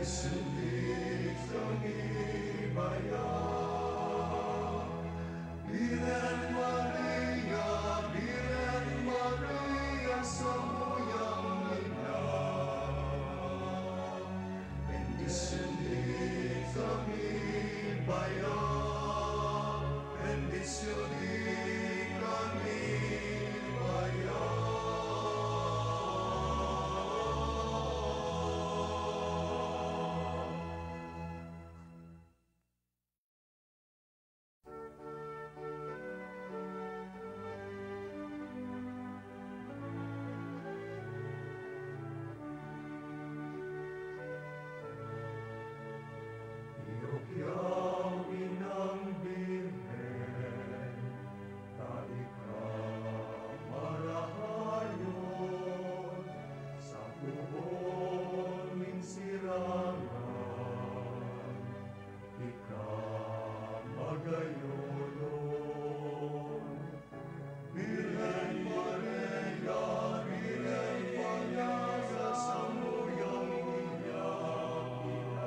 Sulit kami bayan. Biren Maria, Biren Maria, semuyang indah. Bendisulit kami bayan, bendisulit kami bayan. Yawin ang Birhen, tayo ka marahayon, sa buhon minsirangan, ikaw magayolon. Birhen Maria, Birhen Maria, sa muyang iyak-iyak,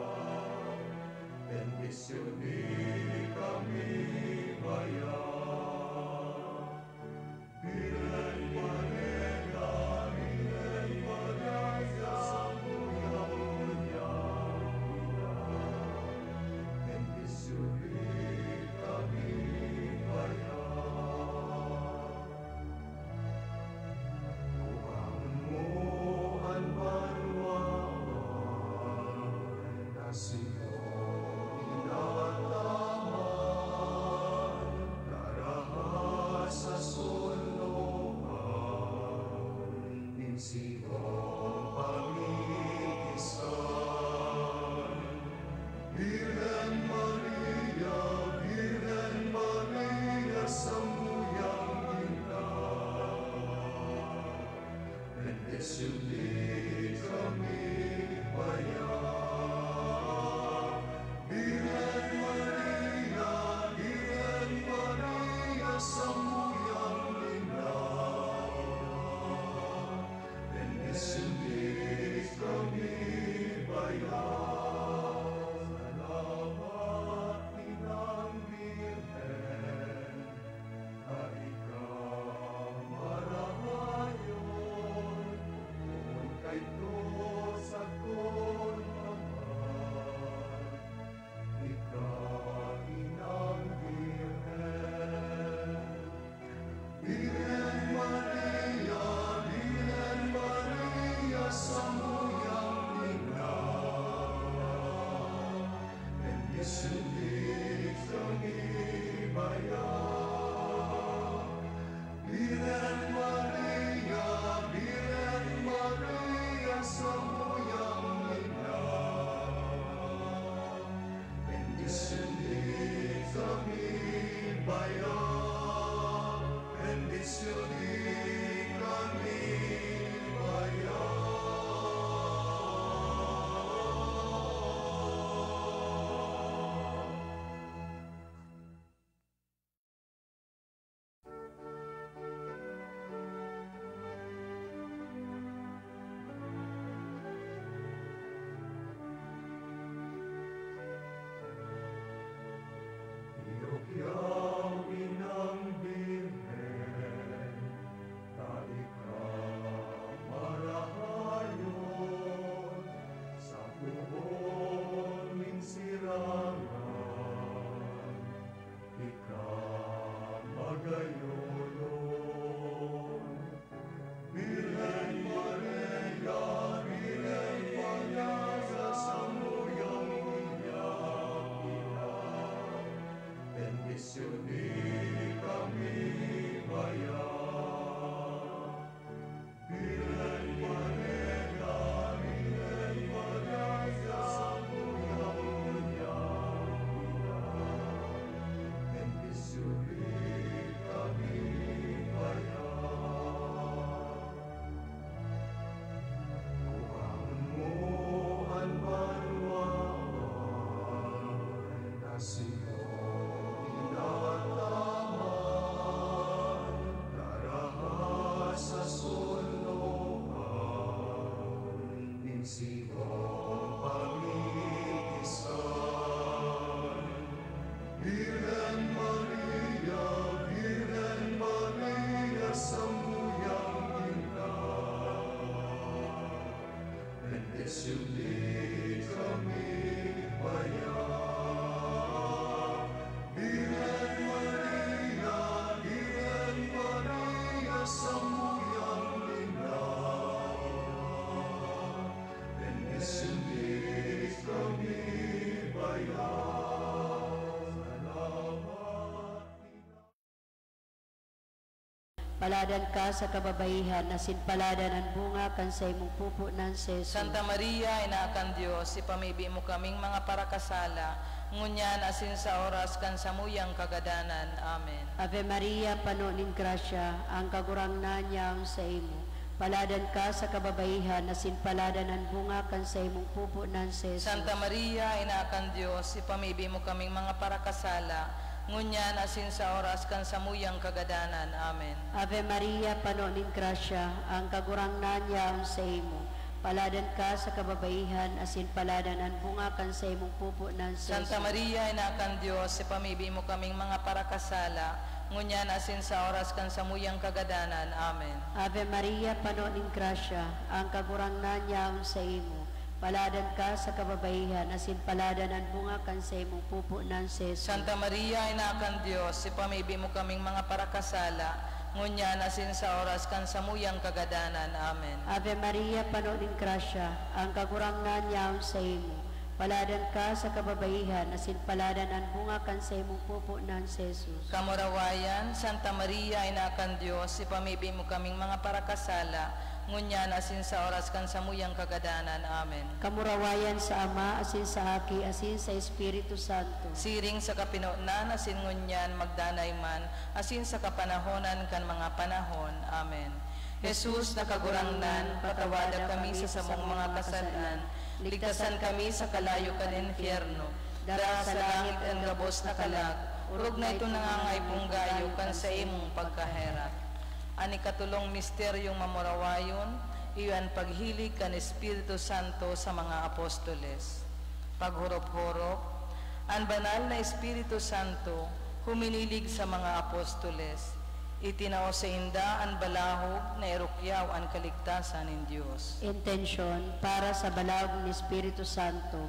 bendisyonin kami bayan. Birhen Maria, Birhen Maria, sa muyang iyak-iyak, bendisyonin kami bayan. Kuwang mo ang banwaan, Nasihon inataman, karahas sa sulungan, ninsihong pangitisan. Birhen Maria, Birhen Maria, sambuyang indah, bendisulit kami bayan. Birhen Maria, Birhen Maria, sambuyang indah, bendisulit kami bayan. Salamat Inang Birhen, hari ka marahayon, kung sundin kami bayan. Virgen Maria, samuyang lingap. Sundin kami bayan. Salamat. Paladan ka sa kababaihan, asin paladan ang bunga kan sa imong pupo ng Jesus. Santa Maria, inaakan Diyos, ipamibi mo kaming mga parakasala, ngunyan asin sa oras kan samuyang kagadanan. Amen. Ave Maria, pano ning grasya, ang kagurangnan niyang sa imo. Paladan ka sa kababaihan, asin paladan ang bunga kan sa imong pupo ng Jesus. Santa Maria, inaakan Diyos, ipamibi mo kaming mga parakasala, ngunyan asin sa oras kan samuyang kagadanan. Amen. Ave Maria, pano ning grasya, ang kagurangnan niyang sa imo. Paladan ka sa kababaihan, asin paladan ang bunga kan sa imong pupo ng Jesus. Santa Maria, inaakan Diyos, ipamibi mo kaming mga parakasala, ngunyan asin sa oras kan samuyang kagadanan. Amen. Ave Maria, pano ning grasya, ang kagurangnan niyang sa imo. Paladan ka sa kababaihan, asin paladan ang bunga kan sa imong pupo ng Jesus. Santa Maria, inaakan Diyos, ipamibi mo kaming mga parakasala, ngunyan asin sa oras kan samuyang kagadanan. Amen. Ave Maria, pano ning grasya, ang kagurangnan niyang sa imo. Paladan ka sa kababaihan, asin paladan ang bunga kan sa imong pupo ng Jesus. Kamurawayan, Santa Maria, inaakan Diyos, ipamibi mo kaming mga parakasala, ngunyan asin sa oras kan samuyang kagadanan. Amen. Kamurawayan sa Ama, asin sa Aki, asin sa Espiritu Santo. Siring sa kapinunan, asin ngunyan magdanay man, asin sa kapanahonan kan mga panahon. Amen. Jesus, nakagurangnan, patawada kami sa samong mga kasalan, ligtasan kami sa kalayo kan infierno, dara sa langit ang gabos na kalag, urog na ito nangangay punggayo kan sa imong pagkaherap. Ani katulong misteryong mamurawayon, iyan paghilig kan Espiritu Santo sa mga apostoles. Paghurop-hurop, ang banal na Espiritu Santo huminilig sa mga apostoles. Itinao sa inda ang balahog na erukyaw ang kaligtasan ng Diyos. Intensyon para sa balawag ni Espiritu Santo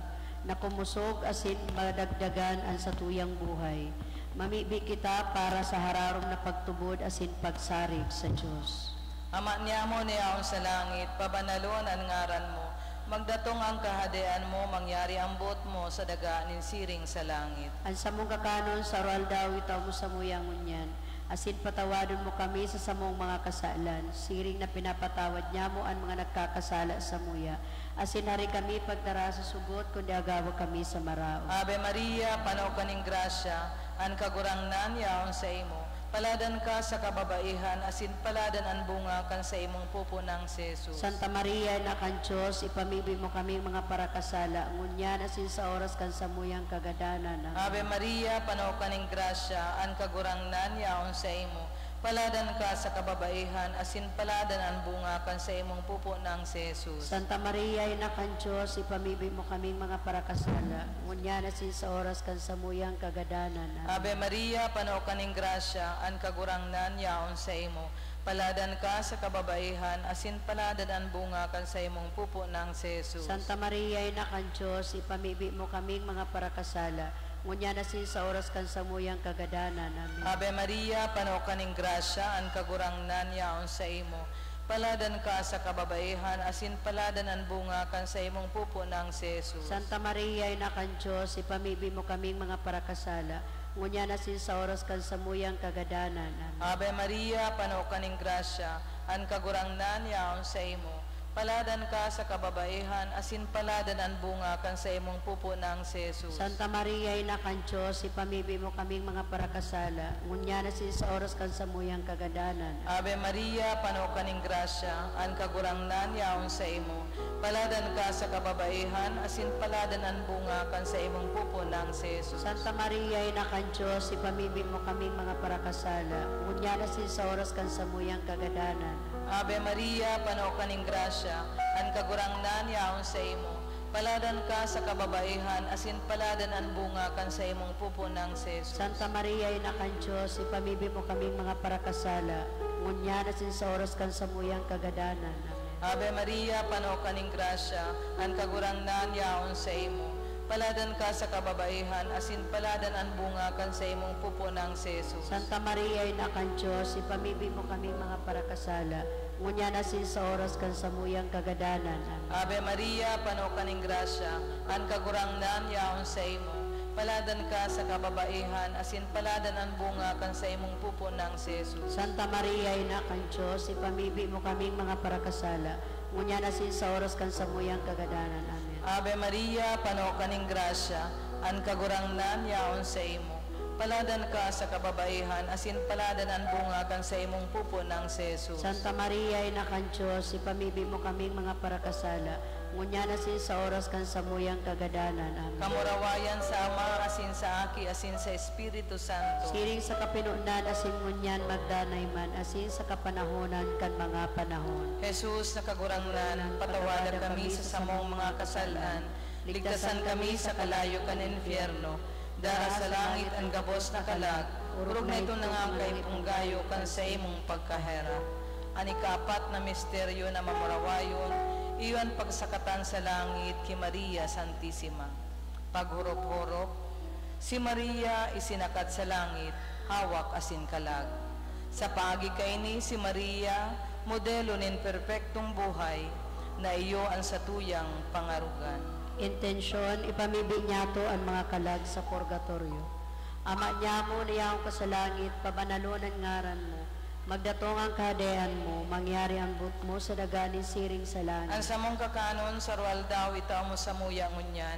na kumusog asin madagdagan ang satuyang buhay. Mamibi kita para sa hararom na pagtubod asin pagsarig sa Diyos. Ama niya mo niyaon sa langit, pabanalon ang ngaran mo. Magdatong ang kahadean mo, mangyari ang buot mo sa daga nin siring sa langit. Ang samong kakanon sa oral daw itaw mo sa muyang unyan. Asin patawadon mo kami sa samong mga kasalan, siring na pinapatawad niya mo ang mga nagkakasala sa muya. Asin hari kami pagdara sa sugot, kundi agawa kami sa marao. Ave Maria, panaw kaning grasya, ang kagurangnan yaon sa imo. Paladan ka sa kababaihan, asin paladan ang bunga kan sa imong pupo ng Jesus. Santa Maria, anak ang Diyos, ipamibi mo kami mga parakasala, ngunyan asin sa oras kan sa muyang kagadanan. Ave Maria, panaw kaning grasya, ang kagurangnan yaon sa imo. Paladan ka sa kababaihan, asin paladan ang bunga kan sa imong pupo ng Jesus. Santa Maria, anak ang Diyos, ipamibi mo kami mga parakasala, ngunyan asin sa oras kan sa muyang kagadanan. Ave Maria, panaw kaning grasya, ang kagurangnan yaon sa imo. Paladan ka sa kababaihan, asin paladan ang bunga kan sa imong pupo ng Jesus. Santa Maria, anak ang Diyos, ipamibi mo kaming mga parakasala, ngunyan asin sa oras kan sa muyang kagadanan. Amen. Ave Maria, panaw kaning grasya, ang kagurangnan yaon sa imo. Paladan ka sa kababaihan, asin paladan ang bunga kan sa imong pupo ng Jesus. Santa Maria, anak ang Diyos, ipamibi mo kaming mga parakasala, ngunyan asin sa oras kan sa muyang kagadanan. Amen. Ave Maria, panaw kaning grasya, ang kagurangnan yaon sa imo. Paladan ka sa kababaihan, asin paladan ang bunga kan sa imong pupo ng Jesus. Santa Maria, anak ang Diyos, ipamibi mo kaming mga parakasala, ngunyan asin sa oras kan sa muyang kagadanan. Ave Maria, panaw kaning grasya, ang kagurangnan yaon sa imo. Paladan ka sa kababaihan, asin paladan ang bunga kan sa imong pupo ng Jesus. Santa Maria, anak ang Diyos, ipamibi mo kaming mga parakasala, ngunyan asin sa oras kan sa muyang kagadanan. Ave Maria, panaw kaning grasya, ang kagurangnan yaon sa imo. Paladan ka sa kababaihan, asin paladan ang bunga kan sa imong pupo ng Jesus. Santa Maria, anak ang Diyos, ipamibi mo kaming mga parakasala, ngunyan asin sa oras kan sa muyang kagadanan. Amen. Ave Maria, pano kaning grasya, ang kagurangnan yaon sa imo. Paladan ka sa kababaihan, asin paladan ang bunga kan sa imong pupunang si Jesus. Santa Maria, ina kan Diyos, ipamibig mo kami mga parakasala, ngunya nasin sa oras kan samuyang kagadanan. Amen. Ave Maria, pano kaning grasya, ang kagurangnan yaon sa imo. Paladan ka sa kababaihan, asin paladan ang bunga kan sa imong pupunang si Jesus. Santa Maria, ina kan Diyos, ipamibig mo kami mga parakasala, ngunya nasin sa oras kan samuyang kagadanan. Amen. Ave Maria, pano kaning grasya, ang kagurangnan yaon sa imo. Paladan ka sa kababaihan, asin paladan ang bunga kan sa imong pupunang si Jesus. Santa Maria, ina kan Diyos, ipamibig mo kaming mga parakasala, ngunya nasin sa oras kan samuyang kagadanan. Amen. Kamurawayan sa Ama, asin sa Aki, asin sa Espiritu Santo. Siring sa kapinunan, asin ngunyan magdanay man, asin sa kapanahonan kan mga panahon. Jesus, nakagurangnan, patawadan kami sa samong mga kasalan, ligtasan kami sa kalayo kan infierno, dara sa langit ang gabos na kalag, urog na ito nangangkay punggayo kan sa imong pagkahera. Anikapat na misteryo na mamurawayon, iwan pagsakatan sa langit ki Maria Santissima. Paghurop-hurop, si Maria isinakat sa langit, hawak asin kalag. Sa pagi kay ni si Maria, modelo nin perpektong buhay, na iyo ang satuyang pangarugan. Intensyon, ipamibig niya to ang mga kalag sa purgatorio. Ama niya mo niyang ka sa langit, pabanalunan ngaran mo, magdatong ang kahadean mo, mangyari ang but mo sa daganin siring sa langit. Ang samong kakanon, sarwal daw itaw mo sa muya ngunyan,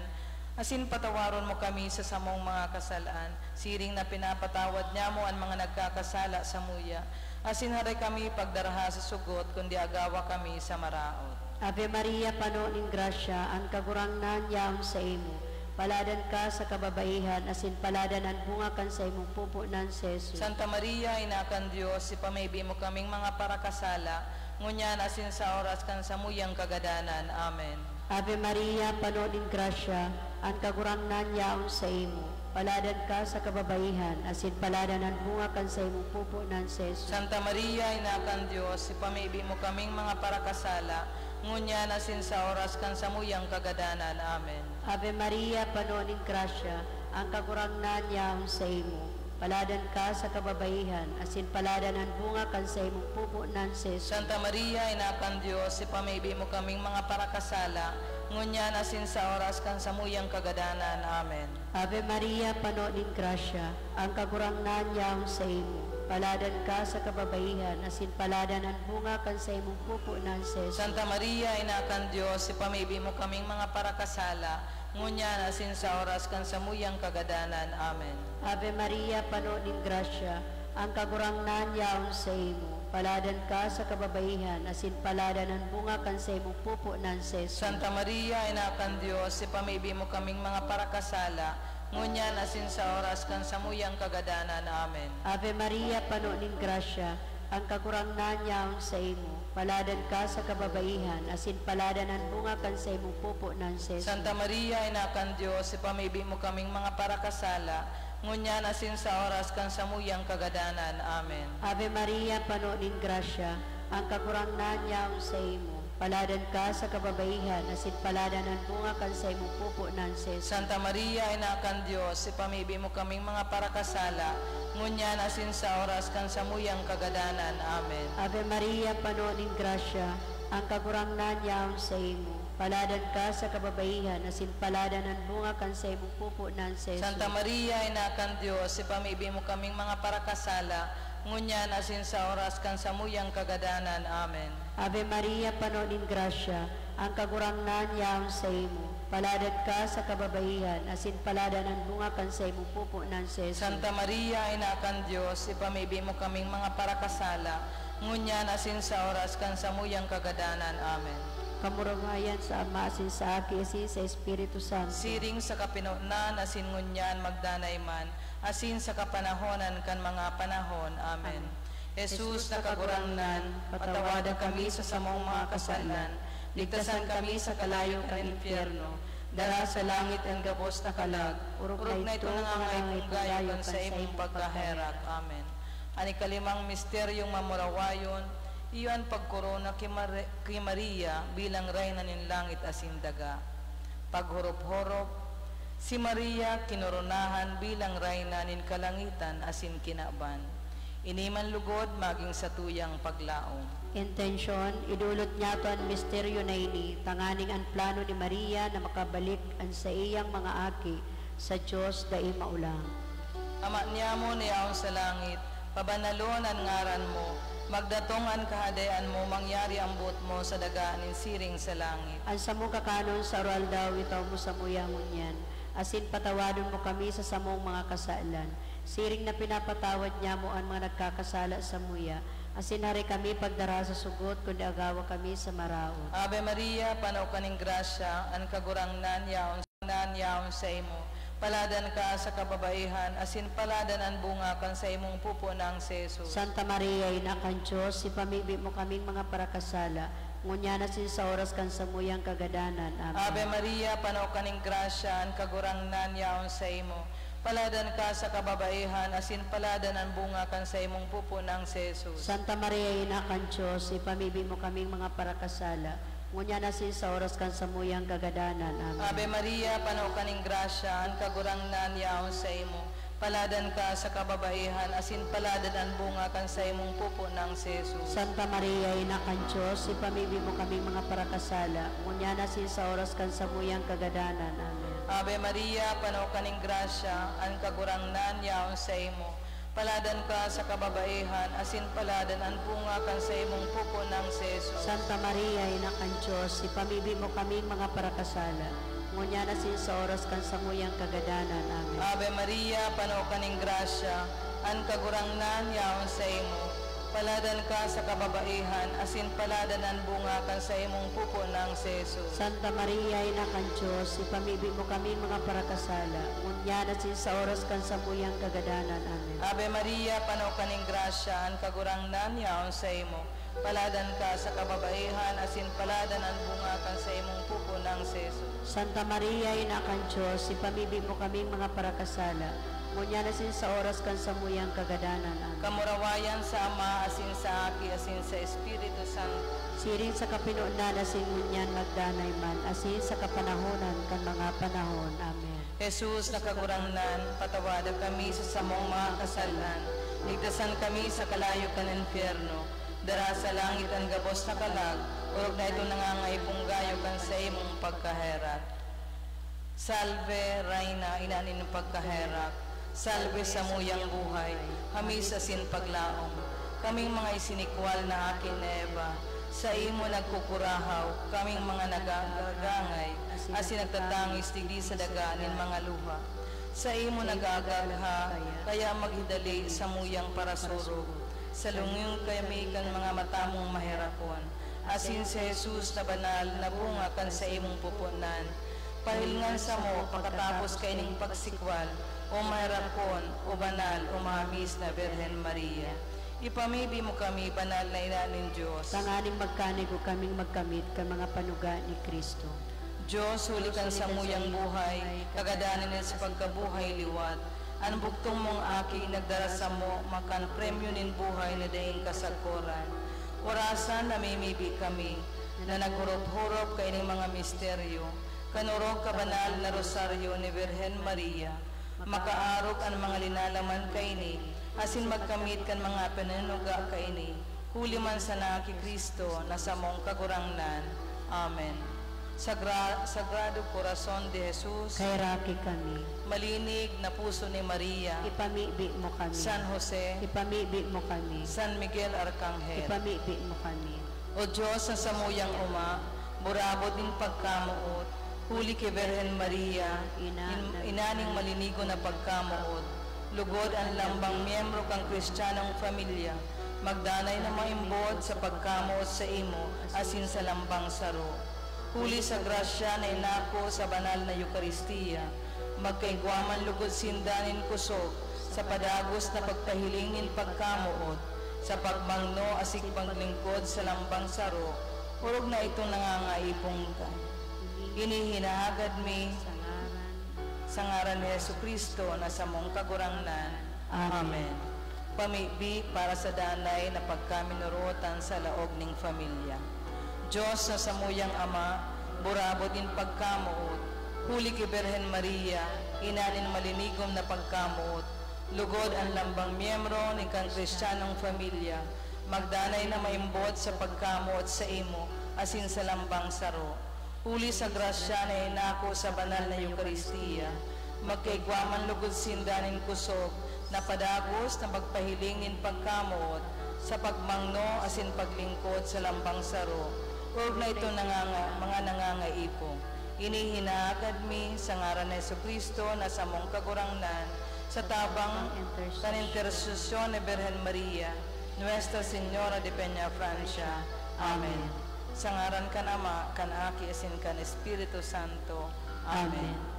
asin patawaron mo kami sa samong mga kasalaan, siring na pinapatawad niya mo ang mga nagkakasala sa muya, asin haray kami pagdaraha sa sugot, kundi agawa kami sa maraot. Ave Maria, pano ning grasya, ang kagurangnan yaon sa imo. Paladan ka sa kababaihan, asin paladan ang bunga kan sa imong pupunan si Jesus. Santa Maria, inakan Diyos, ipamibig mo kaming mga parakasala, ngunyan asin sa oras kan sa muyang kagadanan. Amen. Ave Maria, pano ning grasya, ang kagurangnan yaon sa imo. Paladan ka sa kababaihan, asin paladan ang bunga kan sa imong pupunan si Jesus. Santa Maria, inakan Diyos, ipamibig mo kaming mga parakasala, ngunyan asin sa oras kan sa muyang kagadanan. Amen. Ave Maria, pano ning grasya, ang kagurangnan yaon sa imo. Paladan ka sa kababaihan, asin paladan ang bunga kan sa imong pupunan si Jesus. Santa Maria, inakan Diyos, ipamibig mo kaming mga parakasala, ngunyan asin sa oras kan sa muyang kagadanan. Amen. Ave Maria, pano ning grasya, ang kagurangnan yaon sa imo. Paladan ka sa kababaihan, asin paladan ang bunga kan sa imong pupunan si Jesus. Santa Maria, inakan Diyos, ipamibig mo kaming mga parakasala, ngunyan asin sa oras kan sa muyang kagadanan. Amen. Ave Maria, pano ning grasya, ang kagurangnan yaon sa imo. Paladan ka sa kababaihan, asin paladan ang bunga kan sa imong pupunan si Jesus. Santa Maria, inakan Diyos, ipamibig mo kaming mga parakasala, ngunyan asin sa oras kan sa muyang kagadanan. Amen. Ave Maria, pano ning grasya, ang kagurangnan yaon sa imo. Paladan ka sa kababaihan, asin paladan ang bunga kan sa imong pupunan si Jesus. Santa Maria, inakan Diyos, ipamibig mo kaming mga parakasala, ngunyan asin sa oras kan sa muyang kagadanan. Amen. Ave Maria, pano ning grasya, ang kagurangnan yaon sa imo. Paladan ka sa kababaihan, asin paladan ang bunga kan sa imong pupunan si Jesus. Santa Maria, inakan Diyos, ipamibig mo kaming mga parakasala, ngunyan asin sa oras kan sa muyang kagadanan. Amen. Ave Maria, pano ning grasya, ang kagurangnan yaon sa imo. Paladan ka sa kababaihan, asin paladan ang bunga kan sa imong pupunan si Jesus. Santa Maria, inakan Diyos, ipamibig mo kaming mga parakasala, ngunyan asin sa oras kan sa muyang kagadanan. Amen. Ave Maria, pano ning grasya, ang kagurangnan yaon sa imo. Paladan ka sa kababaihan, asin paladan ang bunga kan sa imong pupunan si Jesus. Santa Maria, inakan Diyos, ipamibig mo kaming mga parakasala, ngunyan asin sa oras kan sa muyang kagadanan. Amen. Kamurungayan sa Ama, asin sa Aki, asin sa Espiritu Santo. Siring sa kapinunan, asin ngunyan magdanay man, asin sa kapanahonan kan mga panahon. Amen. Jesus, nakagurangnan, patawadan kami sa samong mga kasalan, ligtasan kami sa kalayo kan infierno, dara sa langit ang gabos na kalag, urog na ito nangangay punggayon sa imong pagkaherak. Amen. Ani kalimang misteryong mamurawayon, Iyon pagkorona kay Maria bilang reyna nin langit asin daga. Paghorop-horop, si Maria kinoronahan bilang reyna nin kalangitan asin kinaban. Iniman lugod maging sa tuyang paglaom. Intensyon, idulot niya to ang misteryo na ini, tanganing ang plano ni Maria na makabalik ang sa iyang mga aki sa Diyos dai maulang. Ama niya mo niyaon sa langit, pabanalon ang ngaran mo, magdatong ang kahadayan mo, mangyari ang buot mo sa dagaanin siring sa langit. Ang samo kakanon sa oral daw itaw mo sa muyangon yan, asin patawadon mo kami sa samong mga kasalan. Siring na pinapatawad niya mo ang mga nagkakasala sa muya, asin hari kami pagdara sa sugot kundi agawa kami sa maraon. Ave Maria, panaw kaning grasya, ang kagurangnan yaon sa imo. Paladan ka sa kababaihan, asin paladan ang bunga kan sa imong pupo ng si Jesus. Santa Maria, ina kan Diyos, ipamibi mo kaming mga parakasala, ngunya na sin sa oras kan sa muyang kagadanan. Amen. Ave Maria, panaw kaning grasya, ang kagurangnan yaon sa imo. Paladan ka sa kababaihan, asin paladan ang bunga kan sa imong pupo ng si Jesus. Santa Maria, ina kan Diyos, ipamibi mo kaming mga parakasala, ngunya na sin sa oras kan sa muyang kagadanan. Amen. Ave Maria, panaw kaning grasya, ang kagurangnan yaon sa imo. Paladan ka sa kababaihan, asin paladan ang bunga kan sa imong pupo ng si Jesus. Santa Maria, ina kan Diyos, ipamibi mo kaming mga parakasala, ngunya na sin sa oras kan sa muyang kagadanan. Amen. Ave Maria, panaw kaning grasya, ang kagurangnan yaon sa imo. Paladan ka sa kababaihan, asin paladan ang bunga kan sa imong pupo ng si Jesus. Santa Maria, ina kan Diyos, ipamibi mo kaming mga parakasala, ngunya na sin sa oras kan sa muyang kagadanan. Amen. Ave Maria, panaw kaning grasya, ang kagurangnan yaon sa imo. Paladan ka sa kababaihan, asin paladan ang bunga kan sa imong pupo ng si Jesus. Santa Maria, ina kan Diyos, ipamibi mo kaming mga parakasala, ngunya na sin sa oras kan sa muyang kagadanan. Amen. Ave Maria, panaw kaning grasya, ang kagurangnan yaon sa imo. Paladan ka sa kababaihan, asin paladan ang bunga kan sa imong pupo ng si Jesus. Santa Maria, ina kan Diyos, ipamibi mo kaming mga parakasala, ngunya na sin sa oras kan sa muyang kagadanan. Amen. Kamurawayan sa Ama, asin sa Aki, asin sa Espiritu Santo. Siring sa kapinunan asin ngunyan magdanay man, asin sa kapanahonan kan mga panahon. Amen. Jesus, nakagurangnan, patawada kami sa samong mga kasalan. Ligtasan kami sa kalayo kan infierno. Dara sa langit ang gabos na kalag, urog na ito nangangaipong gayo kan sa imong pagkaherat. Salve, Reina, inanin ng pagkaherat. Salve sa muyang buhay, hamis asin paglaom. Kaming mga isinikwal na akin na Eva, sa imo nagkukurahaw, kaming mga nagagagangay, asin nagtatangis digdi sa daganin mga luha. Sa imo nagagagha, kaya maghidali sa muyang parasurog. Sa lungyung kami kan mga matamong mahirapon, asin si Jesus na banal na bunga kan sa imong pupunan. Pahilngan sa mo, pagkatapos kaining pagsikwal, o mahirapon, o banal, o mahamis na Birhen Maria. Ipamibi mo kami, banal na ina ng Diyos. Tanganing magkanig o kaming magkamit ka mga panuga ni Kristo. Diyos, huli kan sa muyang buhay, kagadanin sa pagkabuhay liwat. Ang buktong mong aki, nagdara sa mo, makan premyo nin buhay na daing kasakuran. Orasan namimibi kami, na naghurop-hurop kaining mga misteryo, kanurog kabanal na rosaryo ni Birhen Maria, makaarog ang mga linalaman kaini, asin magkamit kan mga pananuga kaini, huli man sa naki Kristo na sa mong kagurangnan. Amen. Sagrado Corazon de Jesus, Kairaki kami. malinig na puso ni Maria, Ipamibi mo kami. San Jose, Ipamibi mo kami. San Miguel Arcangel. Ipamibi mo kami. O Diyos na sa muyang uma, burabot din pagkamuot, huli kay Birhen Maria, inaning malinigo na pagkamuot, lugod ang lambang miyembro kang kristyanong pamilya, magdanay na maimbod sa pagkamuot sa imo, asin sa lambang saro. Huli sa grasya na inako sa banal na Eukaristiya, magkaigwaman lugod sindanin kusog, sa padagos na pagpahilingin pagkamuot, sa pagmangno asik paglingkod sa lambang saro, urog na itong nangangaipong ka. Inihinahagad mi sa ngaran ni Jesucristo na sa mong kagurangnan. Amen. pamibi para sa danay na pagkaminurutan sa laog ning familya. Diyos na samuyang Ama, burabot in pagkamuot, huli kay Birhen Maria, inanin malinigom na pagkamuot, lugod ang lambang miyembro ni kang Kristiyanong familya, magdanay na maimbot sa pagkamuot sa imo, asin sa lambang saro. Huli sa grasya na inako sa banal na Eukaristiya, magkaigwaman lugod sindanin kusog, na padagos na pagpahilingin pagkamuot, sa pagmangno asin paglingkod sa lambang saro, huwag na ito mga nangangaipo. Inihinagad mi sa ngaran ni Jesucristo na sa mong kagurangnan, sa tabang kanintersosyon ni Birhen Maria, Nuestra Señora de Peña Francia. Amen. Sa ngaran kan Ama, kan Aki, asin kan Espiritu Santo. Amen.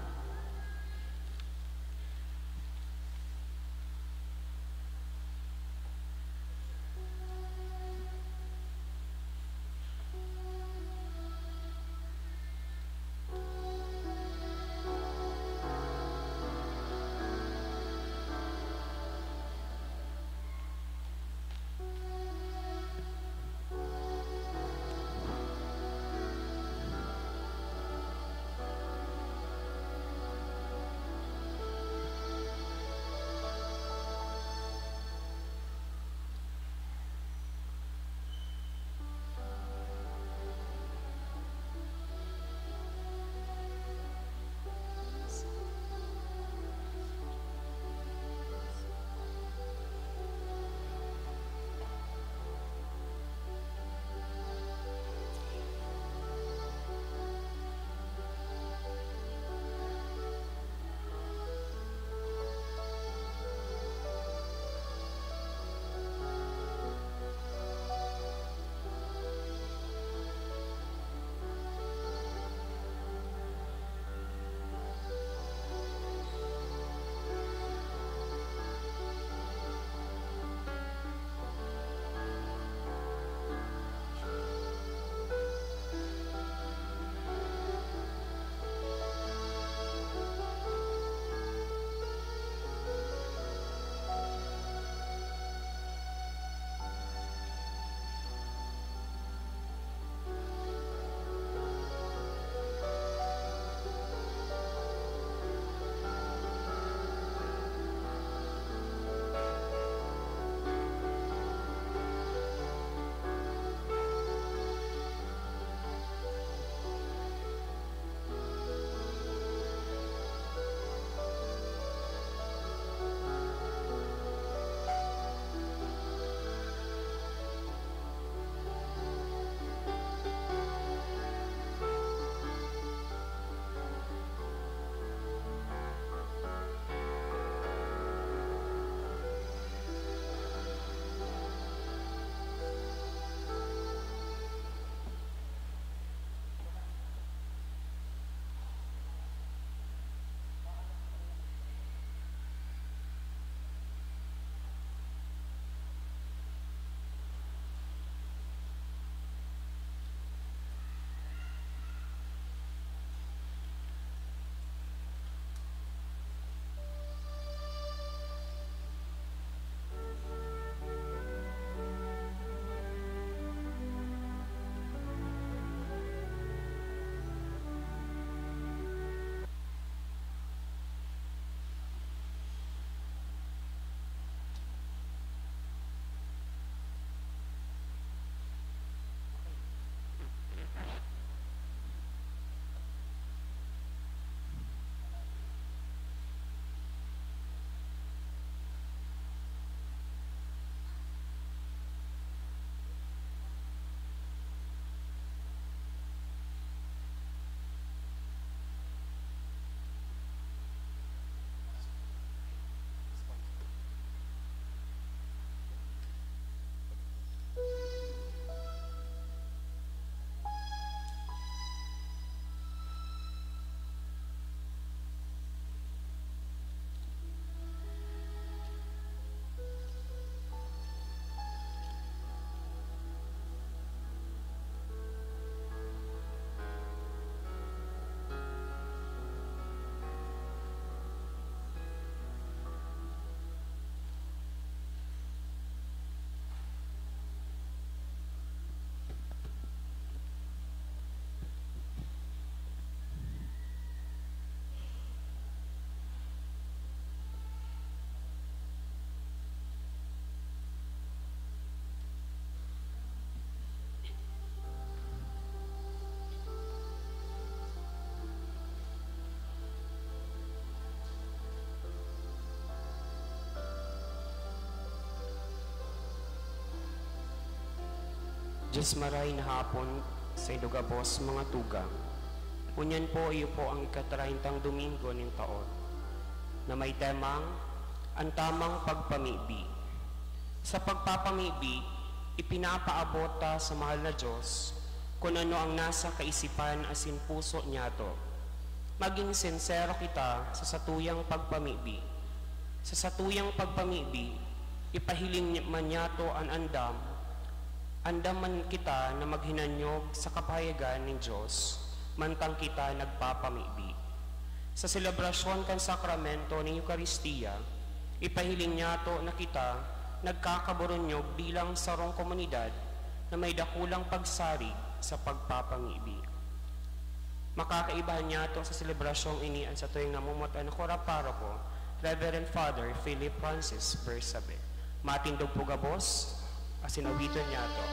Diyos maray na hapon sa idugabos mga tugang. Unyan po iyo po ang ika-30 Domingo ng taon na may temang ang tamang pagpamibi. Sa pagpapamibi, ipinapaabota sa mahal na Diyos kung ano ang nasa kaisipan asin puso niya to. Maging sincero kita sa satuyang pagpamibi. Sa satuyang pagpamibi, ipahiling man niya to ang andaman kita na maghinanyog sa kapahayagan ng Diyos, mantang kita nagpapamibi. Sa selebrasyon kan sakramento ng Eukaristiya, ipahiling niya to na kita nagkakaburonyog bilang sarong komunidad na may dakulang pagsarig sa pagpapamibi. Makakaibahan niya to sa selebrasyong ini ang sa tuwing namumutan na kora paroko, Reverend Father Philip Francis Bersabe. Matindog po gabos, asinawiton niya to.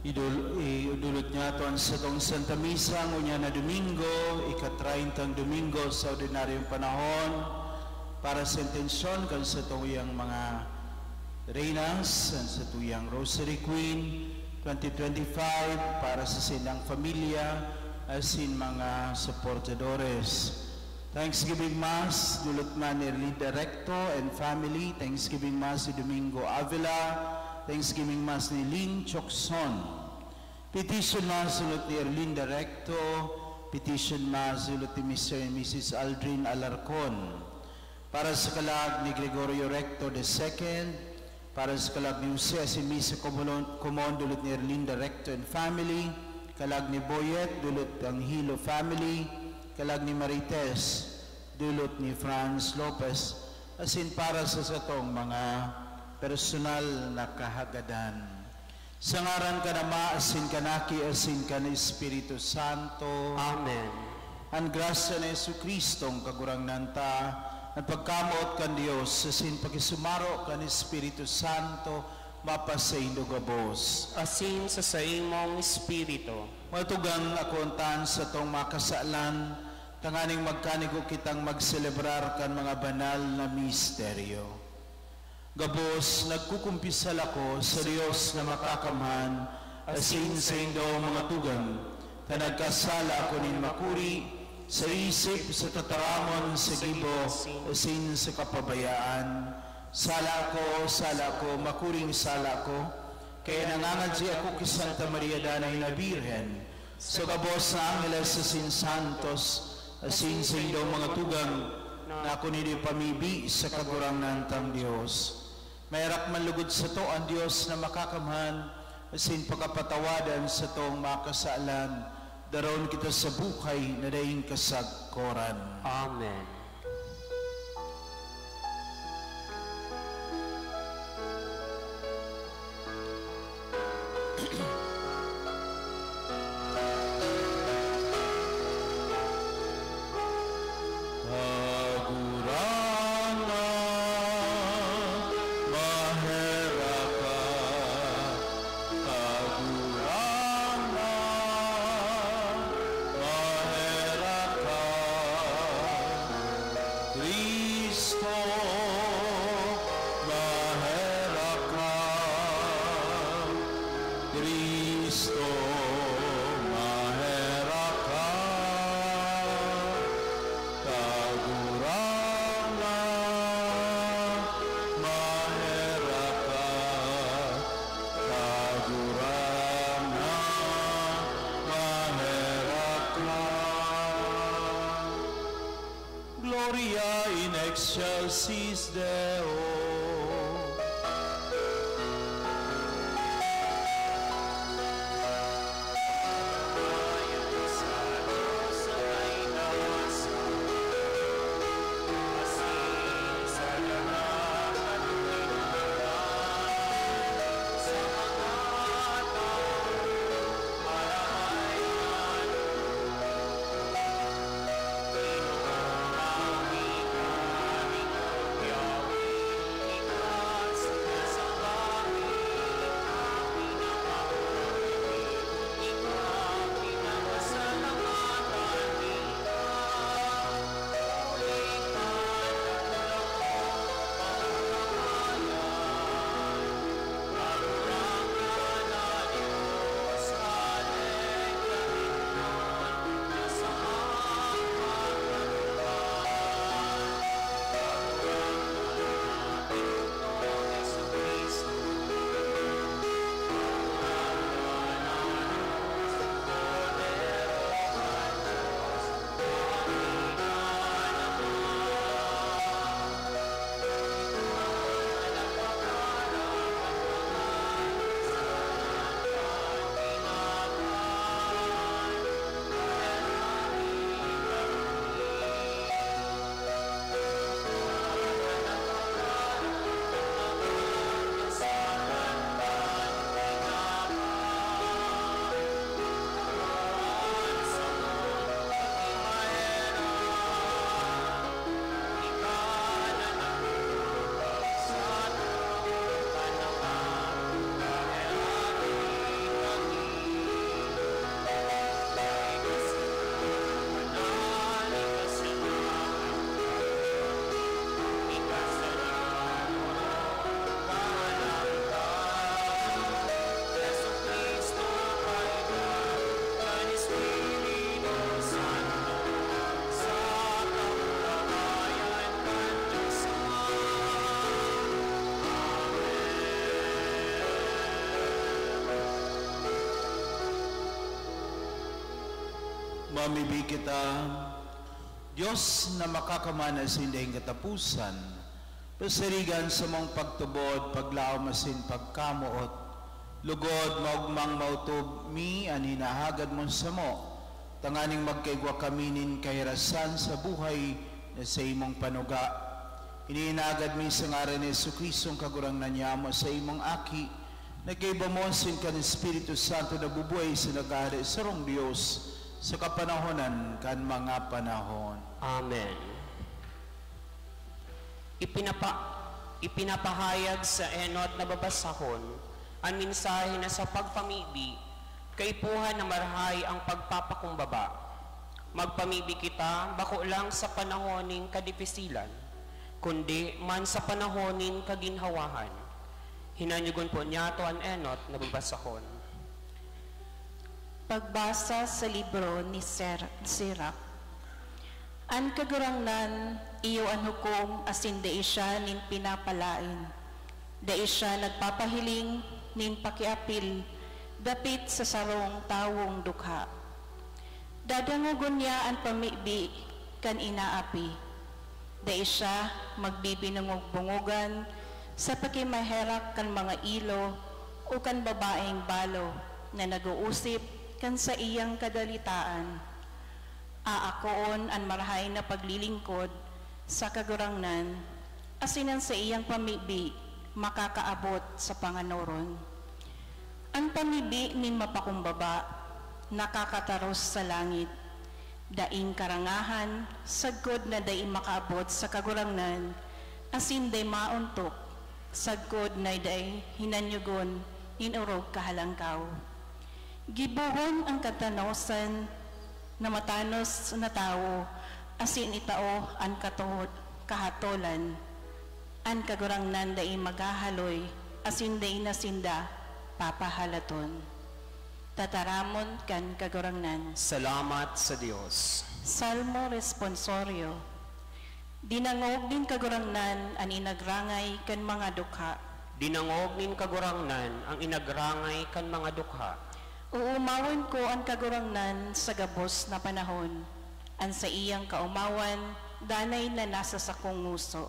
Idulot niya ito sa itong Santa Misa, ngunya na Domingo, ika-30 Domingo sa ordinaryong panahon, para sa intensyon kan sa tuyang mga Reynas, sa tuyang Rosary Queen, 2025, para sa silang familia, asin mga supportadores. Thanksgiving Mass, dulot man ni Erlinda Recto and family. Thanksgiving Mass ni Domingo Avila. Thanksgiving Mass ni Lynn Chokson. Petition Mass dulot ni Erlinda Recto. Petition Mass dulot ni Mr. and Mrs. Aldrin Alarcon. Para sa kalag ni Gregorio Recto II. Para sa kalag ni Jose Asimisa Comon dulot ni Erlinda Recto and family. Kalag ni Boyet dulot ang Hilo family. Kalag ni Marites, dulot ni Franz Lopez, asin para sa satong mga personal na kahagadan. Sa ngaran ka na asin kanaki, asin ka na Espiritu Santo. Amen. Ang grasya ni Jesucristo, kagurang nanta, at pagkamuot kan Diyos, asin pagkisumaro kan Espiritu Santo, mapasaindo gabos. Asin sa imong espiritu. Matugang akontan sa tong makasalan, tanganing magkanigo kitang magselebrar kan mga banal na misteryo. Gabos, nagkukumpisal ako sa Diyos na makakamhan, asin sa indo mga tugang, na nagkasala ako nin makuri, sa isip, sa tataramon, sa gibo, asin sa kapabayaan. Sala ko, makuring sala ko, kaya nangangadsi ako kay Santa Maria Danay na Birhen, sa gabos na Angeles sa Sin Santos, asin sa indong mga tugang, na ako nili pamibi sa kagurang nantang Diyos. Mayrak manlugod sa to ang Diyos na makakamhan, asin pagkapatawadan sa tong makasalan, daron kita sa buhay na daing kasagkoran. Amen. Gloria in excelsis Deo. Mamibig kita, Diyos na makakamana sa indahing katapusan, pasarigan sa mong pagtubod, paglaom masin pagkamuot, lugod maugmang mautob mi an hinahagad mo sa mo, tanganing magkaigwa kaminin kahirasan sa buhay na sa imong panuga. Iniinagad mi sa ngaran ni Jesucristo kagurang nanyamo sa imong aki, nagkaibamon kan Espiritu Santo na bubuhay sa nagari sa rong Diyos, sa kapanahonan kan mga panahon. Amen. Ipinapahayag sa enot na babasahon ang mensahe na sa pagpamibi, kaipuhan na marhay ang pagpapakumbaba. Magpamibi kita, bako lang sa panahoning kadipisilan, kundi man sa panahoning kaginhawahan. Hinanyugon po niya to ang enot na babasahon. Pagbasa sa libro ni Sirach. An kagurangnan, iyo ang hukom asin dai siya nin pinapalain. Dai siya nagpapahiling nin pakiapil, dapit sa sarong tawong dukha. Dadangugon niya ang pamibi kan inaapi. Dai siya magbibinungog-bungugan sa pakimaherak kan mga ilo o kan babaeng balo na nag-uusip kan sa iyang kadalitaan. Aakoon ang marahay na paglilingkod sa kagurangnan, asinan sa iyang pamibi makakaabot sa panganoron. Ang pamibi nin mapakumbaba, nakakataros sa langit, daing karangahan, sagkod na daing makaabot sa kagurangnan, asin day mauntok, sagkod na day hinanyugon, inurog kahalangkaw. Gibuhon ang katanosan na matanos na tao, asin itao ang kahatolan, ang kagurangnan dahi magahaloy, asin dahi nasinda, papahalaton. Tataramon kan kagurangnan. Salamat sa Diyos. Salmo responsorio. Dinangog din kagurangnan ang inagrangay kan mga dukha. Dinangog nin kagurangnan ang inagrangay kan mga dukha. Uumawan ko ang kagurangnan sa gabos na panahon, ang sa iyang kaumawan, danay na nasa sakong nguso.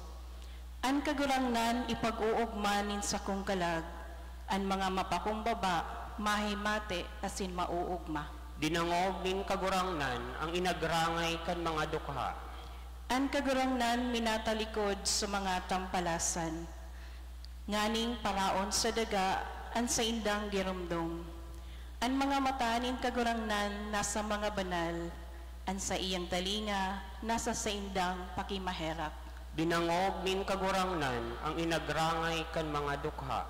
Ang kagurangnan ipag-uugmanin sa kong kalag, ang mga mapakumbaba, mahimate asin mauugma. Dinangog nin kagurangnan ang inagrangay kan mga dukha. Ang kagurangnan minatalikod sa mga tampalasan, nganing paraon sa daga, ang sa indang girumdong. Ang mga matanin kagurangnan nasa mga banal, ang sa iyang talinga nasa sa indang pakimaherak. Dinangog nin kagurangnan ang inagrangay kan mga dukha.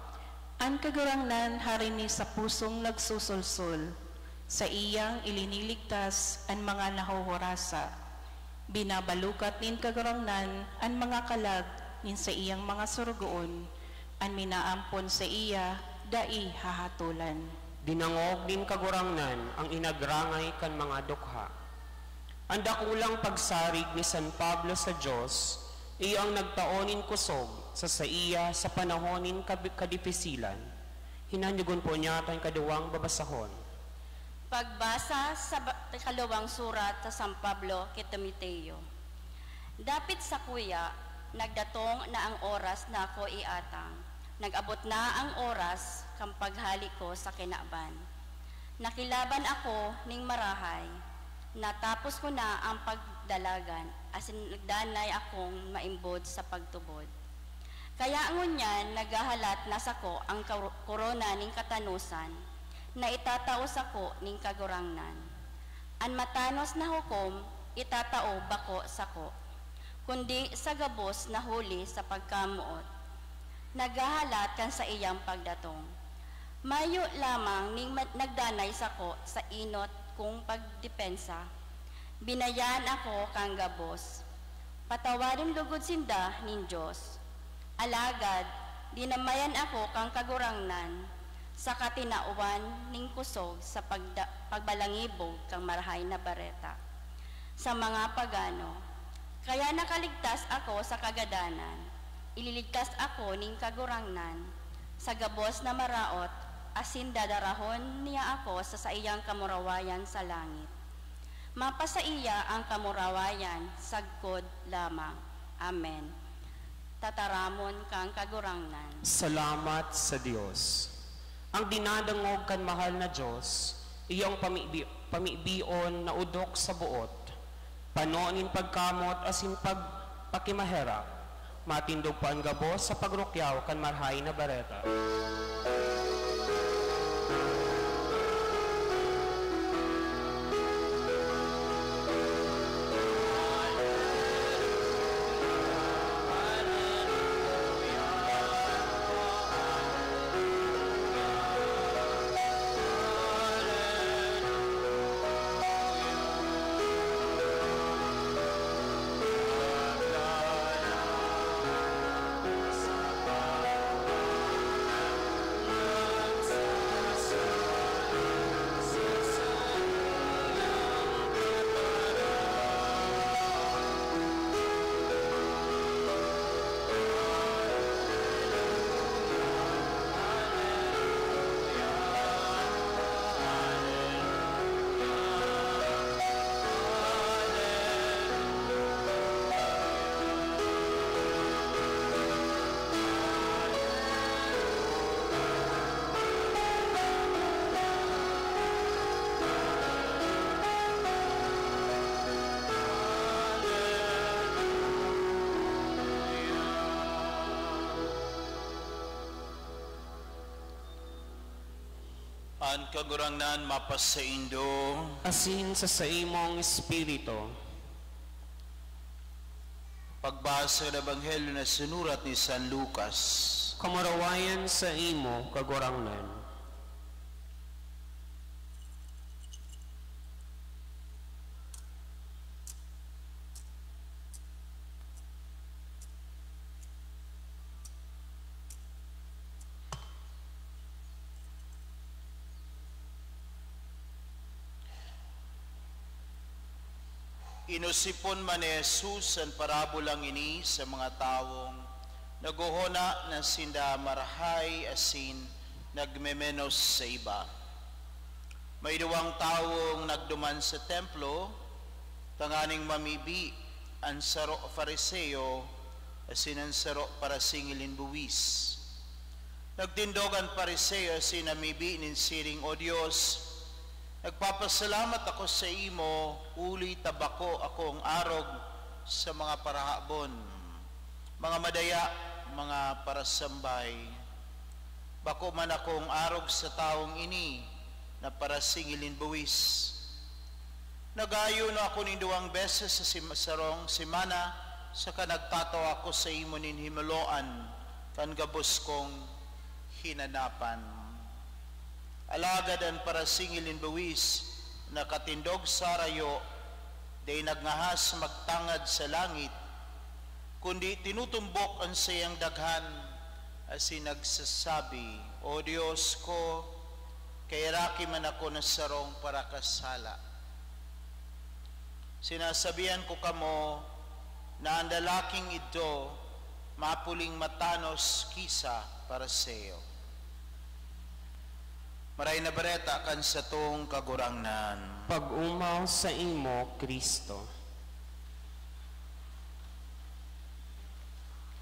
Ang kagurangnan harini sa pusong nagsusulsul, sa iyang iliniligtas ang mga nahuhurasa. Binabalukat nin kagurangnan ang mga kalag nin sa iyang mga surugoon, ang minaampon sa iya, dai hahatulan. Dinangog din kagurangnan ang inagrangay kan mga dukha. Ang dakulang pagsarig ni San Pablo sa Diyos, iyo ang nagtaonin kusog sa iya sa panahonin kadipisilan. Hinanyugon po niya tayong kaduwang babasahon. Pagbasa sa kalawang surat sa San Pablo kay Timoteo. Dapit sa kuya, nagdatong na ang oras na ako iatang. Nag-abot na ang oras kang paghali ko sa kinaban. Nakilaban ako ning marahay. Natapos ko na ang pagdalagan, asin nagdanay akong maimbod sa pagtubod. Kaya ngunyan nagahalat na sako ang korona ning katanusan, na itataos ako ning kagurangnan. An matanos na hukom, itatao bako sako, kundi sa gabos na huli sa pagkamuot. Nagahalat kan sa iyang pagdatong. Mayo lamang ning nagdanay sako sa inot kong pagdepensa. Binayan ako kang gabos. Patawarin lugod sinda nin Diyos. Alagad, dinamayan ako kang kagurangnan sa katinauan ning kusog sa pagbalangibog kang marahay na bareta. Sa mga pagano, kaya nakaligtas ako sa kagadanan. Ililigtas ako ning kagurangnan sa gabos na maraot, asin dadarahon niya ako sa iyang kamurawayan sa langit. Mapasa iya ang kamurawayan, sagkod lamang. Amen. Tataramon kang kagurangnan. Salamat sa Dios. Ang dinadangog kan mahal na Diyos, iyong pamibion na udok sa buot, panoonin pagkamot asin pagpakimahera, matindog pa ang gabos sa pagrukyaw kan marhay na bareta. Ang kagurangnan mapas sa Indo, Asin sa imong espiritu, pagbasa ng Ebanghelyo na sinurat ni San Lucas. kamarawayan sa imo kagurangnan. Inusipon man ni Jesus ang parabolang ini sa mga taong naguhona na sinda marahay asin nagmemenos sa iba. May duwang taong nagduman sa templo, tanganing mamibi ang saro fariseo asin ang saro para singilin buwis. Nagtindog ang fariseo asin namibi nin siring, O Diyos, nagpapasalamat ako sa imo, uli tabako akong arog sa mga parahabon, mga madaya, mga parasambay. Bako man akong arog sa taong ini, na parasingilin buwis. Nagayo na ako ni duwang beses sa sarong simana, sa kanagtataw ako sa imo nin himaloan, kan gabos kong hinanapan. Alagad ang parasingilin buwis, nakatindog sa rayo, day nagnahas magtangad sa langit, kundi tinutumbok ang sayang daghan, asin nagsasabi, O Diyos ko, kairaki man ako na sarong para kasala. Sinasabihan ko kamo, na ang lalaking ito, mapuling matanos kisa para sayo. Maray na bareta kan sa tong kagurangnan. Pag-umaw sa imo, Kristo.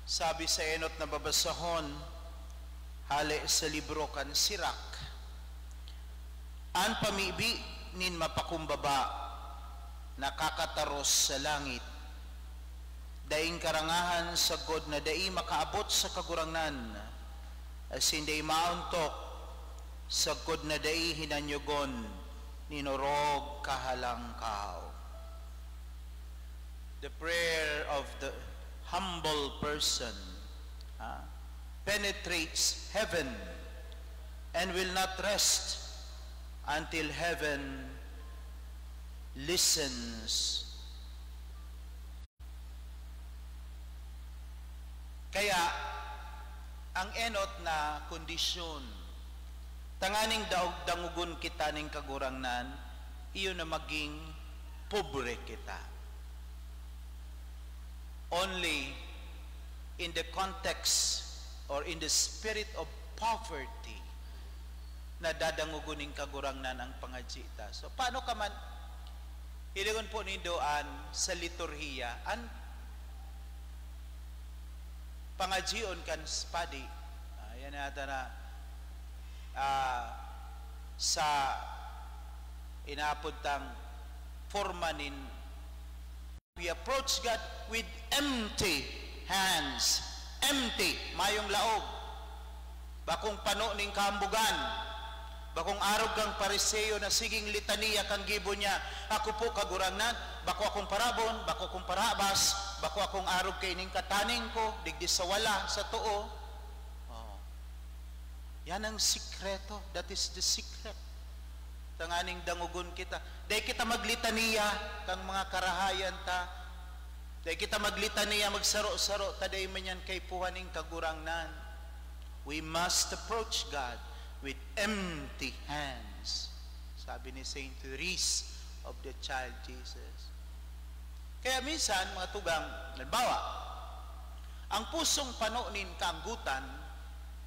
Sabi sa enot na babasahon, hali sa libro kan Sirak, an pamibi nin mapakumbaba, nakakataros sa langit, daing karangahan sa God na dai makaabot sa kagurangnan, asin dai mauntok, sagkod na dai hinanyugon, ninorog kahalang kao. The prayer of the humble person penetrates heaven and will not rest until heaven listens. Kaya, ang enot na kondisyon, tanganing dangugon kita ning kagurangnan, iyon na maging pobre kita. Only in the context or in the spirit of poverty na dadangugon ning kagurangnan ang pangajita. So paano ka man Iligon po ni Doan sa liturhiya, an pangajion kan spadi. Yan nata na sa inapod tang formanin. We approach God with empty hands. Empty, mayong laog. Bakong pano ning kambugan. Bakong arog kang pariseo na siging litania kang gibo niya. Ako po kagurangnan, bako akong parabon, bako akong parabas, bako akong arog kay ning kataning ko, digdi sa wala, sa tuo. Oh. Yan ang sikreto. That is the secret. Tanganing dangugon kita. Dahil kita maglitaniya kang mga karahayan ta. Dahil kita maglitaniya, magsaro-saro, taday man yan kay puhaning kagurangnan. We must approach God with empty hands. Sabi ni Saint Therese of the Child Jesus. Kaya minsan, mga tugang, halimbawa, ang pusong panonin kaanggutan,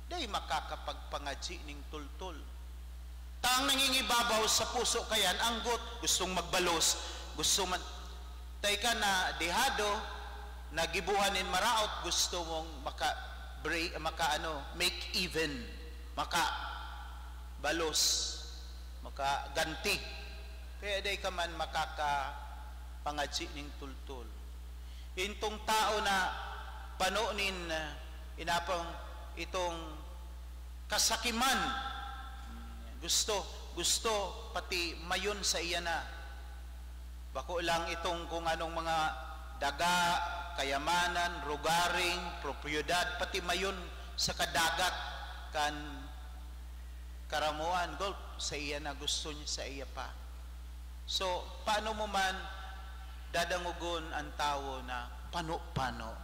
day makakapagpangadji ning tultul. Taang nangingibabaw sa puso kayan, anggot, gustong magbalos, gusto man, tay ka na dehado, nagibuhanin maraot, gusto mong make even, balos, makaganti. Kaya day ka man makakapangadji ning tultul. Intong tao na panonin inapang itong kasakiman, gusto pati mayon sa iya na. Bako lang itong kung anong mga daga, kayamanan, rugaring, propiedad, pati mayon sa kadagat kan karamuan, golf, sa iya na gusto niya sa iya pa. So, paano mo man dadangugon ang tao na pano-pano?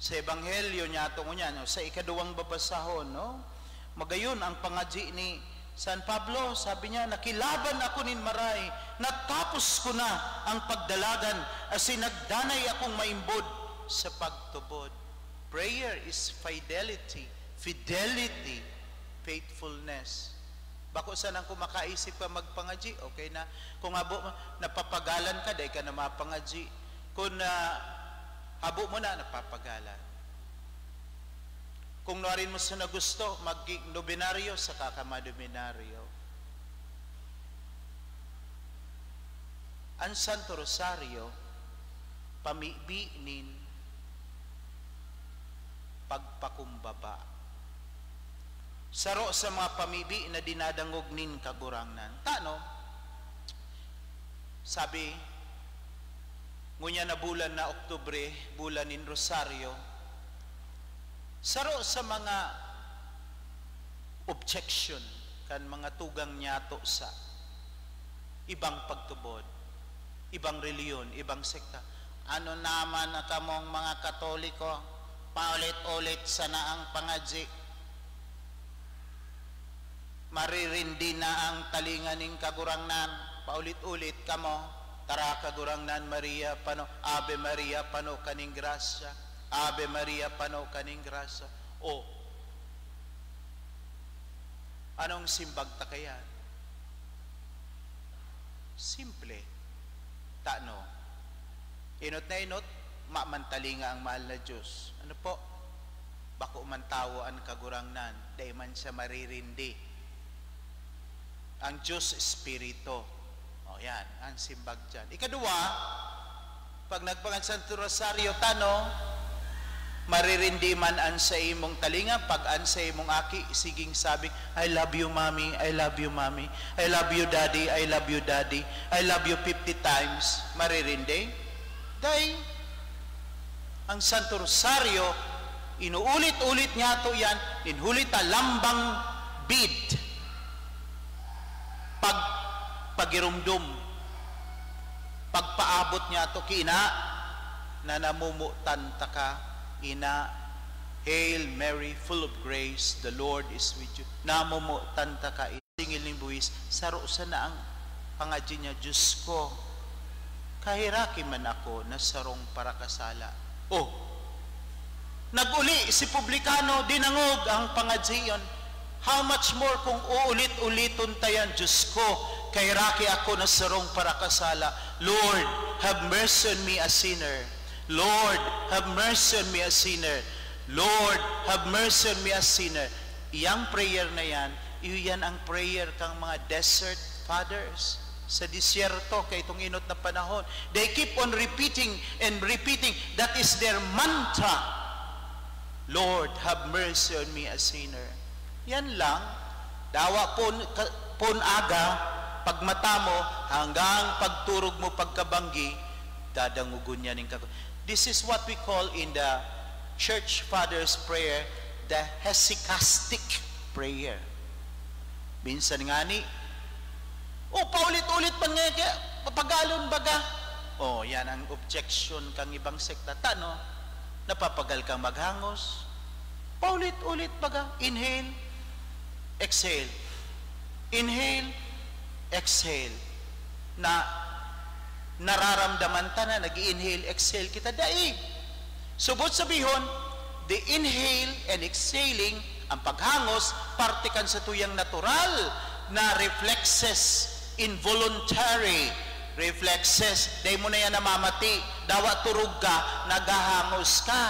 Sa Ebanghelyo niya ito niya, no? Sa ikaduwang babasahon, no? Magayon ang pangadji ni San Pablo, sabi niya, nakilaban ako nin maray, natapos ko na ang pagdalagan, asin nagdanay akong maimbod sa pagtubod. Prayer is fidelity, faithfulness. Bako saan ang kumakaisip ka magpangadji, okay na. Kung habo napapagalan ka, dahil ka na mapangadji. Kung habo mo na, napapagalan. Kung narin mo sa nagusto, mag-nobenaryo, saka ka madobenaryo. Ang Santo Rosario, pamibiinin, pagpakumbaba. Saro sa mga pamibi na dinadangog nin kagurangnan. Tano, sabi, ngunya na bulan na Oktubre, bulan nin Rosario, saro sa mga objection kan mga tugang nyato sa ibang pagtubod, ibang reliyon, ibang sekta. Ano naman na kamong mga Katoliko, paulit-ulit sa naang pangadji, maririndi na ang talingan ng kagurangnan, paulit-ulit kamo, tara kagurangnan Maria, pano, Ave Maria, pano kaning grasya, Ave Maria, pano kaning grasya. O, anong simbag ta kaya? Simple. Tano, inot na inot, mamantalinga ang mahal na Diyos. Ano po? Bako man tawo ang kagurangnan, dahil man siya maririndi. Ang Diyos Espiritu. O yan, ang simbag dyan. Ikadua, pag nagpangan Santo Rosario, tano, maririndi man an sa imong talinga, pag an sa imong aki, siging sabi, I love you, mommy, I love you, mommy, I love you, daddy, I love you, daddy, I love you 50 times, maririndi. Dahil, ang Santo Rosario, inuulit-ulit niya to yan, inhulit lambang bid, pagirumdum, pagpaabot niya to kina na namumutan ta ka, ina, Hail Mary, full of grace, the Lord is with you. Namumutan ta ka, singil ng buwis, saro sa na ang pangadji niya, Diyos ko, kahiraki man ako na sarong para kasala. Oh, nag-uli si publikano, dinangog ang pangadji yon. How much more kung uulit-uliton tayan, Diyos ko, kay raki ako na sarong para kasala. Lord, have mercy on me a sinner. Lord, have mercy on me a sinner. Lord, have mercy on me a sinner. Iyang prayer na yan, iyan ang prayer kang mga desert fathers sa disyerto kay itong inot na panahon. They keep on repeating and repeating. That is their mantra. Lord, have mercy on me a sinner. Yan lang. Dawa pon aga, pagmata mo, hanggang pagturog mo pagkabanggi, dadangugon yan. This is what we call in the Church Fathers prayer, the hesychastic prayer. Minsan nga ni, paulit-ulit man nga, papagalon baga. Yan ang objection kang ibang sekta. Tano, napapagal kang maghangos. Paulit-ulit baga. Inhale, exhale. Inhale, exhale. Nararamdaman ta na, nag-inhale, exhale kita daig. Subot sabihon, the inhale and exhaling, ang paghangos, parte kan sa tuyang natural na reflexes, involuntary reflexes. Day mo na yan namamati. Dawa turog ka, naghahangos ka.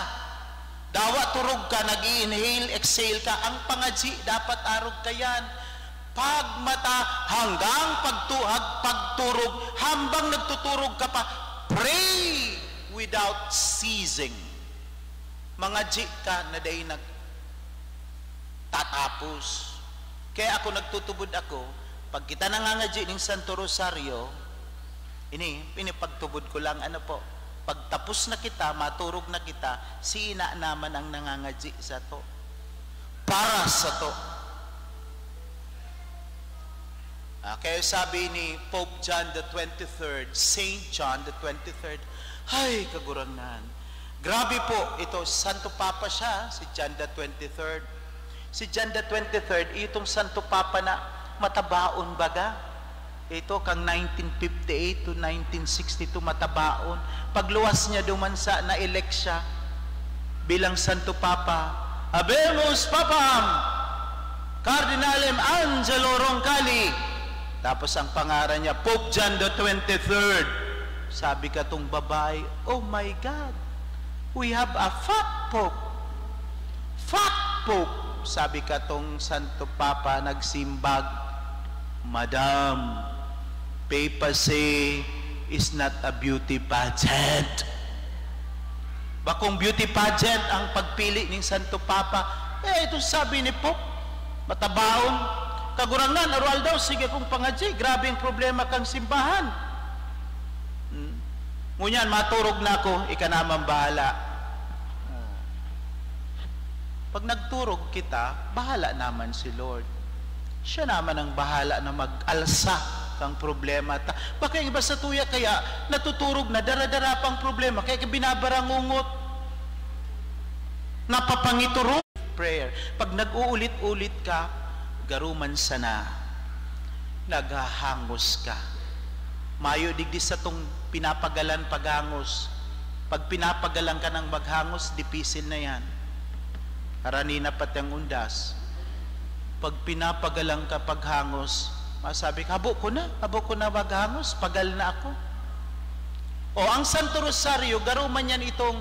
Dawa turog ka, nag-inhale, exhale ka. Ang pangadji, dapat arog ka yan. Pagmata, hanggang pagturog, hambang nagtuturog ka pa, pray without ceasing. Mga ji ka na day nagtatapos. Kaya ako nagtutubod ako, pag kita nangangaji ng Santo Rosario, pinipagtubod ko lang, pagtapos na kita, maturog na kita, si ina naman ang nangangaji sa to. Para sa to. Kaya sabi ni Pope John the 23rd, Saint John the 23rd, ay, kagurangan. Grabe po, ito, Santo Papa siya, si John the 23rd. Si John the 23rd, itong Santo Papa na matabaon baga. Ito, kang 1958 to 1962, matabaon. Pagluwas niya dumansa, na-elect siya bilang Santo Papa. Habemus Papam, Cardinalem Angelo Roncalli. Tapos ang pangaran niya, Pope John the 23rd. Sabi ka tong babae, oh my God, we have a fat Pope. Fat Pope. Sabi ka tong Santo Papa, nagsimbag, Madam, papacy is not a beauty pageant. Bakong beauty pageant ang pagpili ng Santo Papa, ito sabi ni Pope, matabaon. Kagurangan, arual daw, sige kong pangadji, grabe ang problema kang simbahan. Ngunyan, maturog na ako, ikanamang bahala. Pag nagturog kita, bahala naman si Lord. Siya naman ang bahala na mag-alsa kang problema. Baka yung iba sa tuya, kaya natuturog na, dara-dara pang problema, kaya binabarangungot. Napapangiturog. Prayer. Pag nag-uulit-ulit ka, garuman sana, naghahangos ka. Mayo digdi sa tong pinapagalan paghangos. Pag pinapagalan ka ng maghangos, dipisil na yan. Karani na pati ang undas. Pag pinapagalan ka paghangos, masabi ka, habo ko na maghangos, pagal na ako. O ang Santo Rosario, garuman yan itong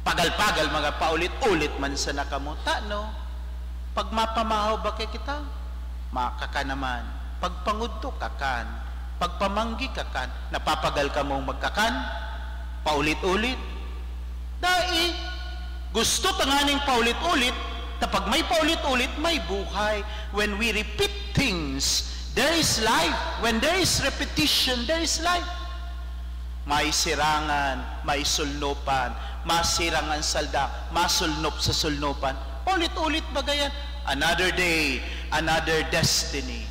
pagal-pagal, mga paulit-ulit man sa nakamuta, no? Pag mapamahaw ba kay kita, makaka naman. Pag pangudto, kakan. Pag pamanggi, kakan. Napapagal ka mong magkakan, paulit-ulit. Dai, gusto tanganing paulit-ulit, na pag may paulit-ulit, may buhay. When we repeat things, there is life. When there is repetition, there is life. May sirangan, may sulnopan, masirangan salda, masulnop sa sulnopan. Ulit-ulit bagayan. Another day, another destiny.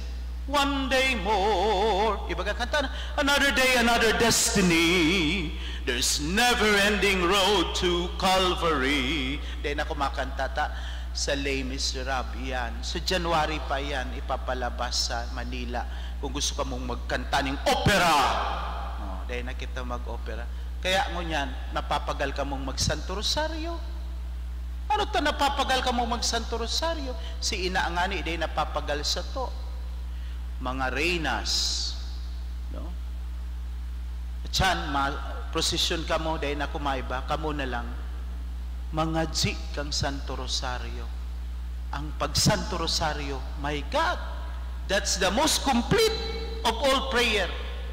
One day more. Ibaga kanta na, another day, another destiny. There's never-ending road to Calvary. Dahil na kumakanta ta sa Les Miserables yan. Sa January pa yan, ipapalabas sa Manila. Kung gusto ka mong magkanta ng opera. Dahil na kita mag-opera. Kaya ngunyan, napapagal ka mong mag-Santo Rosario. Ano ta napapagal ka mo mag-Santo Rosario? Si ina nga ni, day napapagal sa to. mga reynas, no? Chan, prosesyon ka mo, dahil ako maiba, kamo na lang, mga G kang Santo Rosario. Ang pag-Santo Rosario, my God, that's the most complete of all prayer.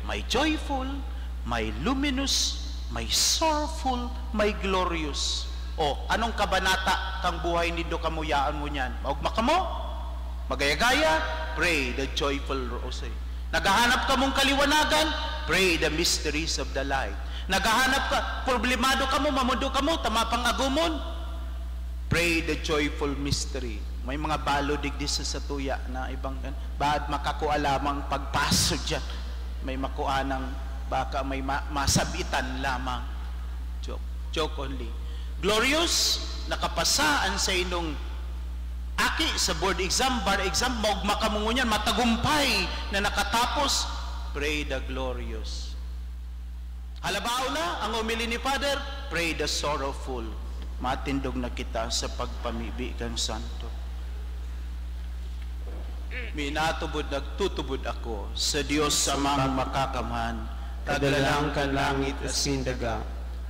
May joyful, may luminous, may sorrowful, may glorious. O, anong kabanata kang buhay nindo kamuyaan mo niyan? Maugma ka mo? Magayagaya? Pray the joyful rosary. Naghahanap ka mong kaliwanagan? Pray the mysteries of the light. Naghahanap ka, problemado ka mo, mamundo ka mo, tama pang agumon? Pray the joyful mystery. May mga balo digdi sa tuya na ibang, baad makakuha lamang pagpaso dyan. May makuha ng, baka may masabitan lamang. Joke only. Glorious, nakapasaan sa inong aki sa board exam, bar exam, maugma ka mo ngunyan, matagumpay na nakatapos. Pray the glorious. Halabaw na ang umili ni Father, pray the sorrowful. Matindog na kita sa pagpamibi kang Santo. Minatubod, nagtutubod ako sa Diyos sa mga makakamhan, Kadalang kan langit asin daga,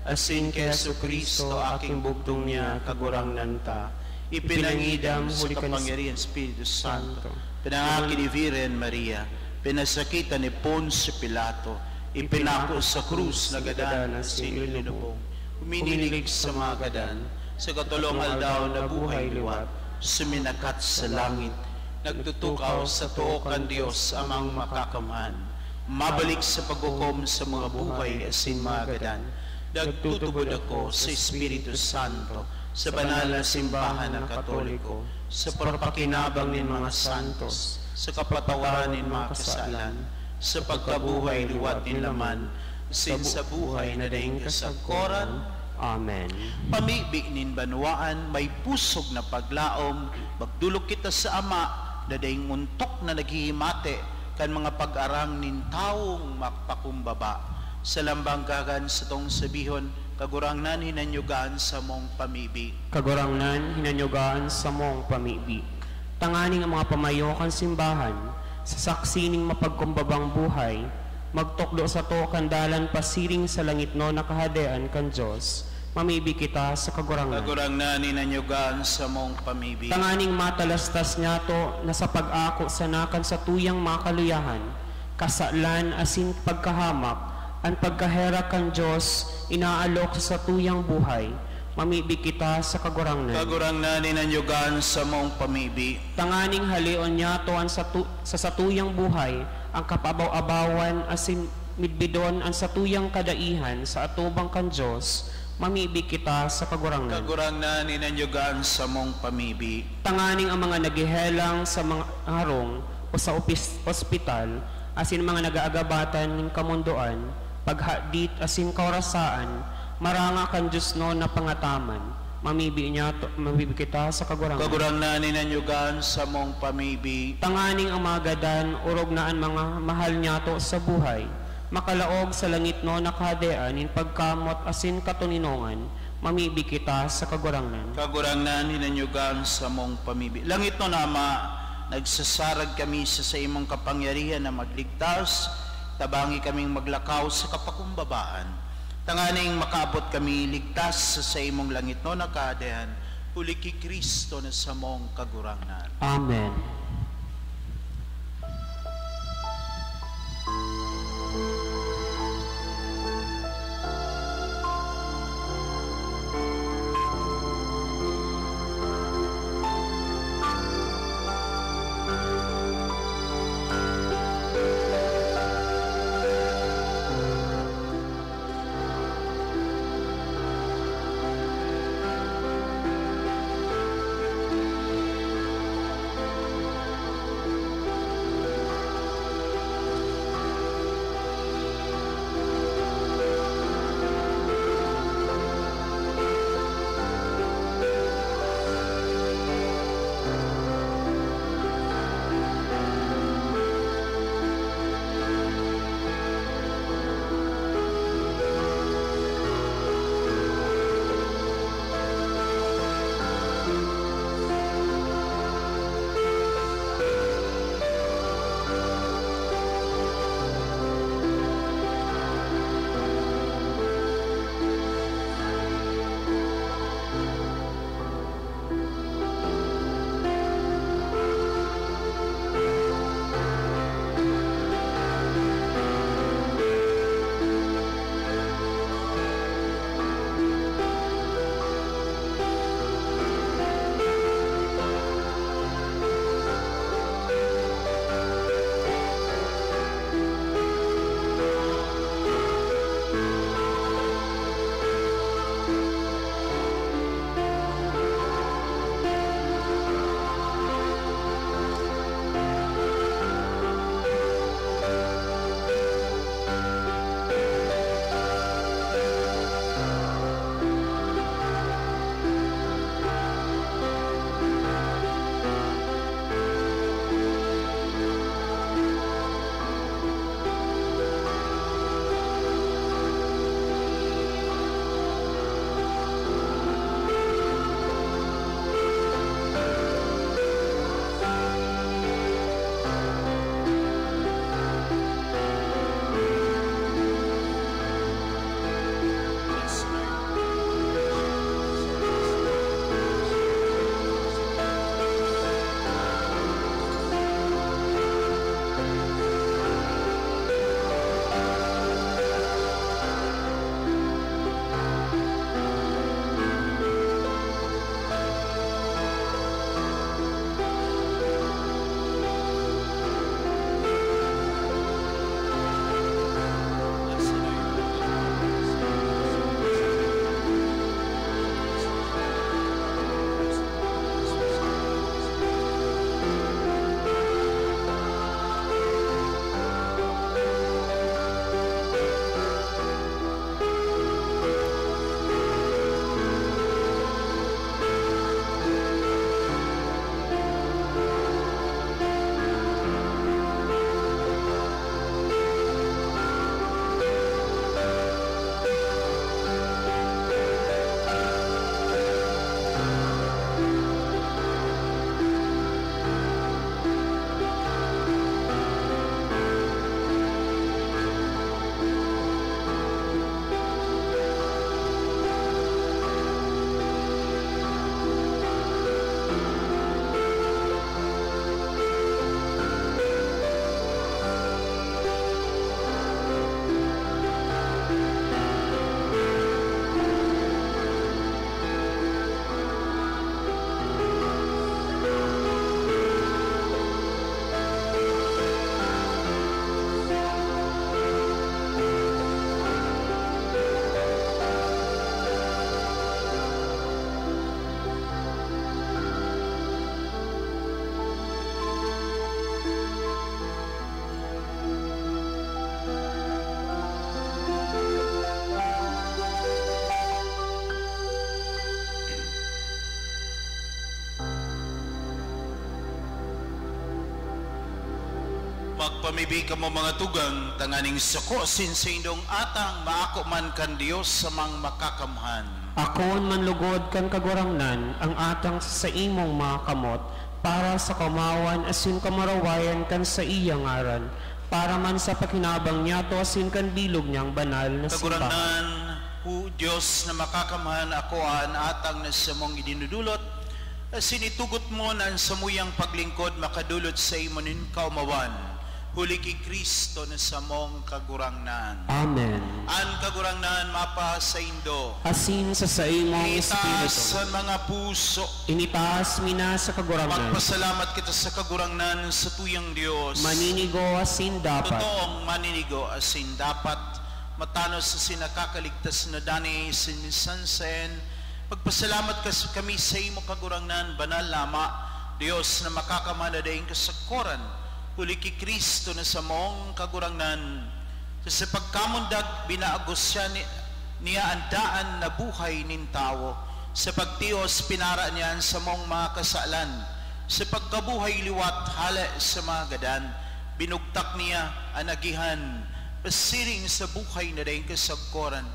asin kay Jesucristo aking bugtong niya kagurangnan ta. ipinangidam sa kapangyarihan Espiritu Santo, pinangaki ni Virgen Maria, pinasakitan ni Ponce Pilato, ipinako sa krus na gadan na sinilubong, uminilig sa mga gadan, sa katulong aldaw na buhay liwat, suminakat sa langit, nagtutukaw sa tuokan Diyos amang makakamhan, mabalik sa paghukom sa mga buhay asin mga gadan, nagtutubod ako sa Espiritu Santo, sa banal na simbahan ng Katoliko, sa pagpakinabang ng mga santos, sa kapatawaran ng mga kasalan, sa pagkabuhay liwat ng laman, sin sa buhay na daing kasagkoran. Amen. Pamibi nin banwaan, may pusog na paglaom, magdulog kita sa Ama, na daing muntok na naghihimate, kan mga pag-arang nin taong magpakumbaba. Sa lambanggagan sa tong sabihon, kagurangnan hinanyugaan sa mong pamibi. Kagurangnan hinanyugaan sa mong pamibi. Tanganing ang mga pamayokan simbahan, sa saksining mapagkumbabang buhay, magtukdo sa to kandalan pasiring sa langit no nakahadean kan Diyos, mamibi kita sa kagurangnan. Kagurangnan hinanyugaan sa mong pamibi. Tanganing matalastas niya to na sa pag-ako sanakan sa tuyang makaluyahan, kasalan asin pagkahamak, ang pagkahera kan Diyos, inaalok sa tuyang buhay, mamibi kita sa kagurangnan. Kagurangnan hinanyugaan sa mong pamibi. Tanganing halion niya toan sa satuyang buhay, ang kapabaw-abawan asin midbidon ang satuyang kadaihan sa atubang kan Diyos, mamibi kita sa kagurangnan. Kagurangnan hinanyugaan sa mong pamibi. Tanganing ang mga nagihelang sa mga harong o sa ospital, asin mga nagaagabatan ng kamundoan, paghadit asin kaurasaan, maranga kan Diyos no na pangataman, mamibi kita sa kagurangnan. Kagurangnan hinanyugaan sa mong pamibi. Tanganing ang mga gadan, urog naan mga mahal niya to sa buhay, makalaog sa langit no nakadean, in pagkamot asin katuninongan, mamibi kita sa kagurangnan. Kagurangnan hinanyugaan sa mong pamibi. Langit no Nama, nagsasarag kami sa imong kapangyarihan na magligtas, tabangi kaming maglakaw sa kapakumbabaan. Tanganing makaabot kami ligtas sa imong langit no nakadehan, huli ki Kristo na sa mong kagurangnan. Amen. Magpamibi ka mo mga tugang, tanganing sako sin sa indong atang maako man kan Dios sa mang makakamhan. Akon manlugod kan kagurangnan ang atang sa imong mga kamot para sa kamawan asin kamarawayan kan sa iyang ngaran para man sa pakinabang niya to asin kan bilog niyang banal na simbahan. Kagurangnan, hu Dios na makakamhan ako an atang na sa mong idinudulot asin itugot mo na ang samuyang paglingkod makadulot sa imo nin kaumawan. Huli kay Kristo na sa mong kagurangnan. Amen. An kagurangnan mapa sa indo. Asin sa imong Itaas espiritu. sa mga puso. Initaas mina sa kagurangnan. Magpasalamat kita sa kagurangnan sa tuyang Dios. Maninigo asin dapat. Totoong maninigo asin dapat. Matanos sa sinakakaligtas na dani sinisansen. Magpasalamat kami sa imo kagurangnan, banal lama, Dios na makakamana daing kasakoran. Huli ki Kristo na sa mong kagurangnan. Sa pagkamundag, binaagos siya niya ang daan na buhay nin tao. Sa pagtios, pinara niya sa mong mga kasalan. Sa pagkabuhay liwat, hala sa mga gadan. Binugtak niya ang agihan, pasiring sa buhay na daing kasagkoran.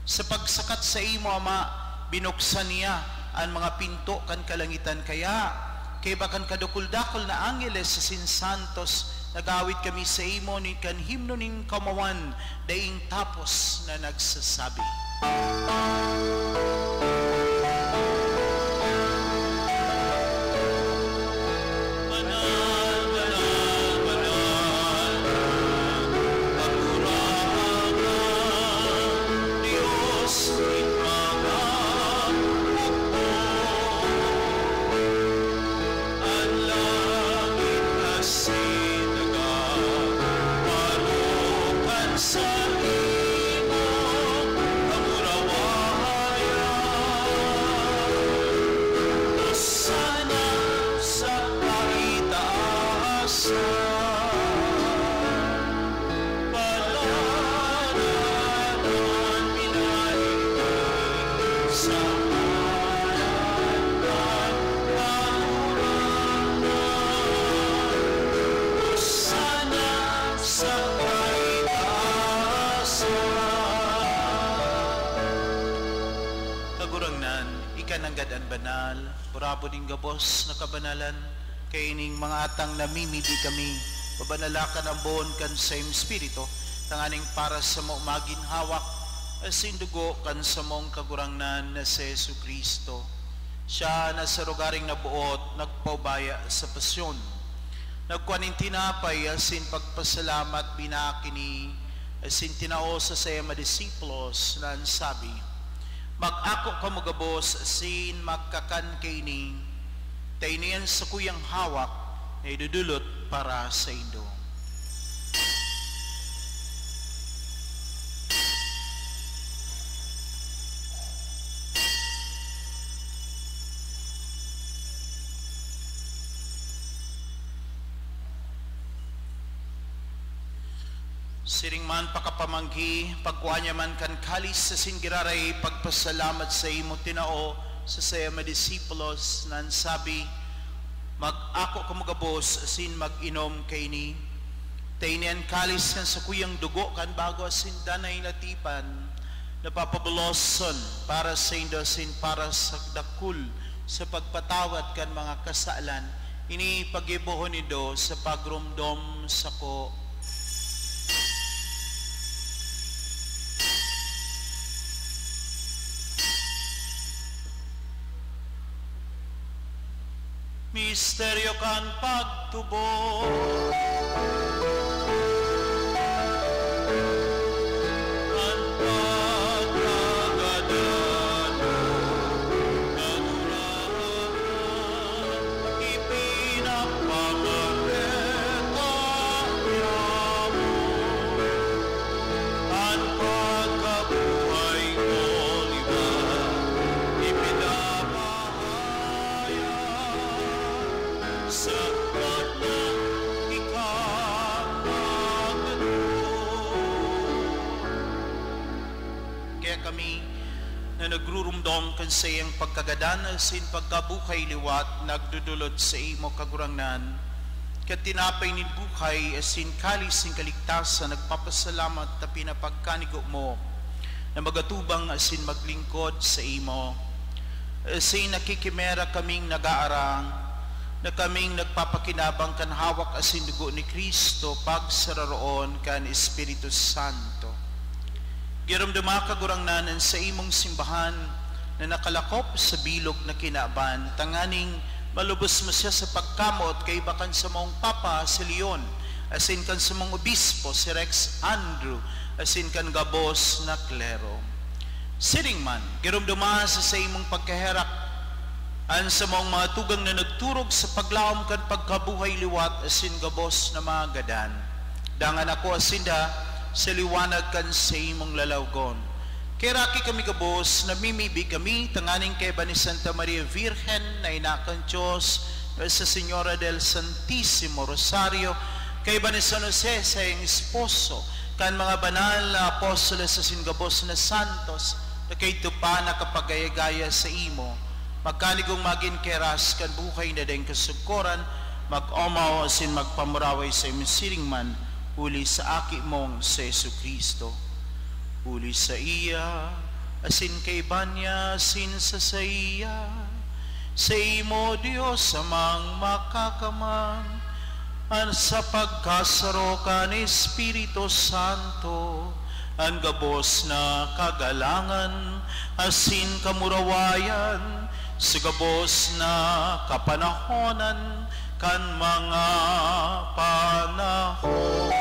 Sa pagsakat sa imo, Ama, binuksan niya ang mga pinto kan kalangitan. Kaya kay bakan kadukul-dakol na angeles sa sinsantos nagawit kami sa imo ni kan himno ning kamawan daing tapos na nagsasabi. Banal, banal, banal, kagurangan, Diyos rin mga ang langit na sinaga, parukan sa imo, kamurawayan. Hosana sa kaitaasan, palalanan pinahingin sa nanggadan banal, purabo ding gabos na kabanalan, kay ining mga atang namimidi kami, pabanalakan ang buon kan sa Espiritu, tanganing para sa mo maginhawak, asin dugo kan sa mong kagurangnan na si Jesu Kristo. Siya na sa rugaring nabuot, nagpaubaya sa pasyon. Nagkuaning tinapay, asin pagpasalamat binakini, asin tinao sa saya madisiplos na sabi, mag-ako ka magabos sin magkakan kaini, tainian sa kuyang hawak na idudulot para sa indo. Siring man pakapamanggi, pagkuanya man kan kalis sa singiraray, pagpasalamat sa imo tinao sa saya madisipulos nan sabi, mag-ako kamagabos sin mag-inom kay ni, tainian kalis kan sa kuyang dugo kan bago asin danay natipan, napapabuloson para sa indo sin para sa dakul sa pagpatawad kan mga kasalan, ini pagibuhon nido sa pagrumdom sa ko. Misteryo kan pagtubo, kan pagkagadano, kanurahan, ipinapamareta niya mo, kan pagkabuhay ko liwan, ipinapahaya sa kanya ikakagano. Kaya kami na nagrurumdom kan sa iyang pagkagadan sin pagkabuhay liwat nagdudulot sa imo kagurangnan, ket tinapay ni buhay asin kalis ning kaligtasan, nagpapasalamat ta pinapagkanigo mo na magatubang asin maglingkod sa imo. Asin nakikimera kaming nagaarang, na kaming nagpapakinabang kan hawak asin dugo ni Kristo pagsararoon kan Espiritu Santo. Giramdama ka gurangnanan sa imong simbahan na nakalakop sa bilog na kinaaban, tanganing malubos mo siya sa pagkamot kay bakan sa mong Papa si Leon, asin kan sa mong obispo si Rex Andrew, asin kan gabos na klero. Siring man, giramdama sa imong pagkaherak an sa mong mga tugang na nagturog sa paglaom kan pagkabuhay liwat asin gabos na mga gadan. Dangan ako asinda sa liwanag kan sa imong lalawgon. Keraki kami gabos, namimibig kami, tanganing kay ba ni Santa Maria Virgen na inakan Diyos, sa Señora del Santissimo Rosario, kay ba ni San Jose sa iyong esposo, kan mga banal na apostoles sa singabos na santos, na kay tupa na kapagayagaya sa imo, magkanigong magin keras kan buhay na deng kasugkoran, mag-omaw asin magpamuraway sa imong siringman, uli sa aki mong sa Yesu Kristo. Uli sa iya, asin kay banya, asin sa iya, sa imo Diyos amang makakaman, an sa pagkasaro kan Espiritu Santo, ang gabos na kagalangan, asin kamurawayan, sa gabos na kapanahonan, kan mga panahon.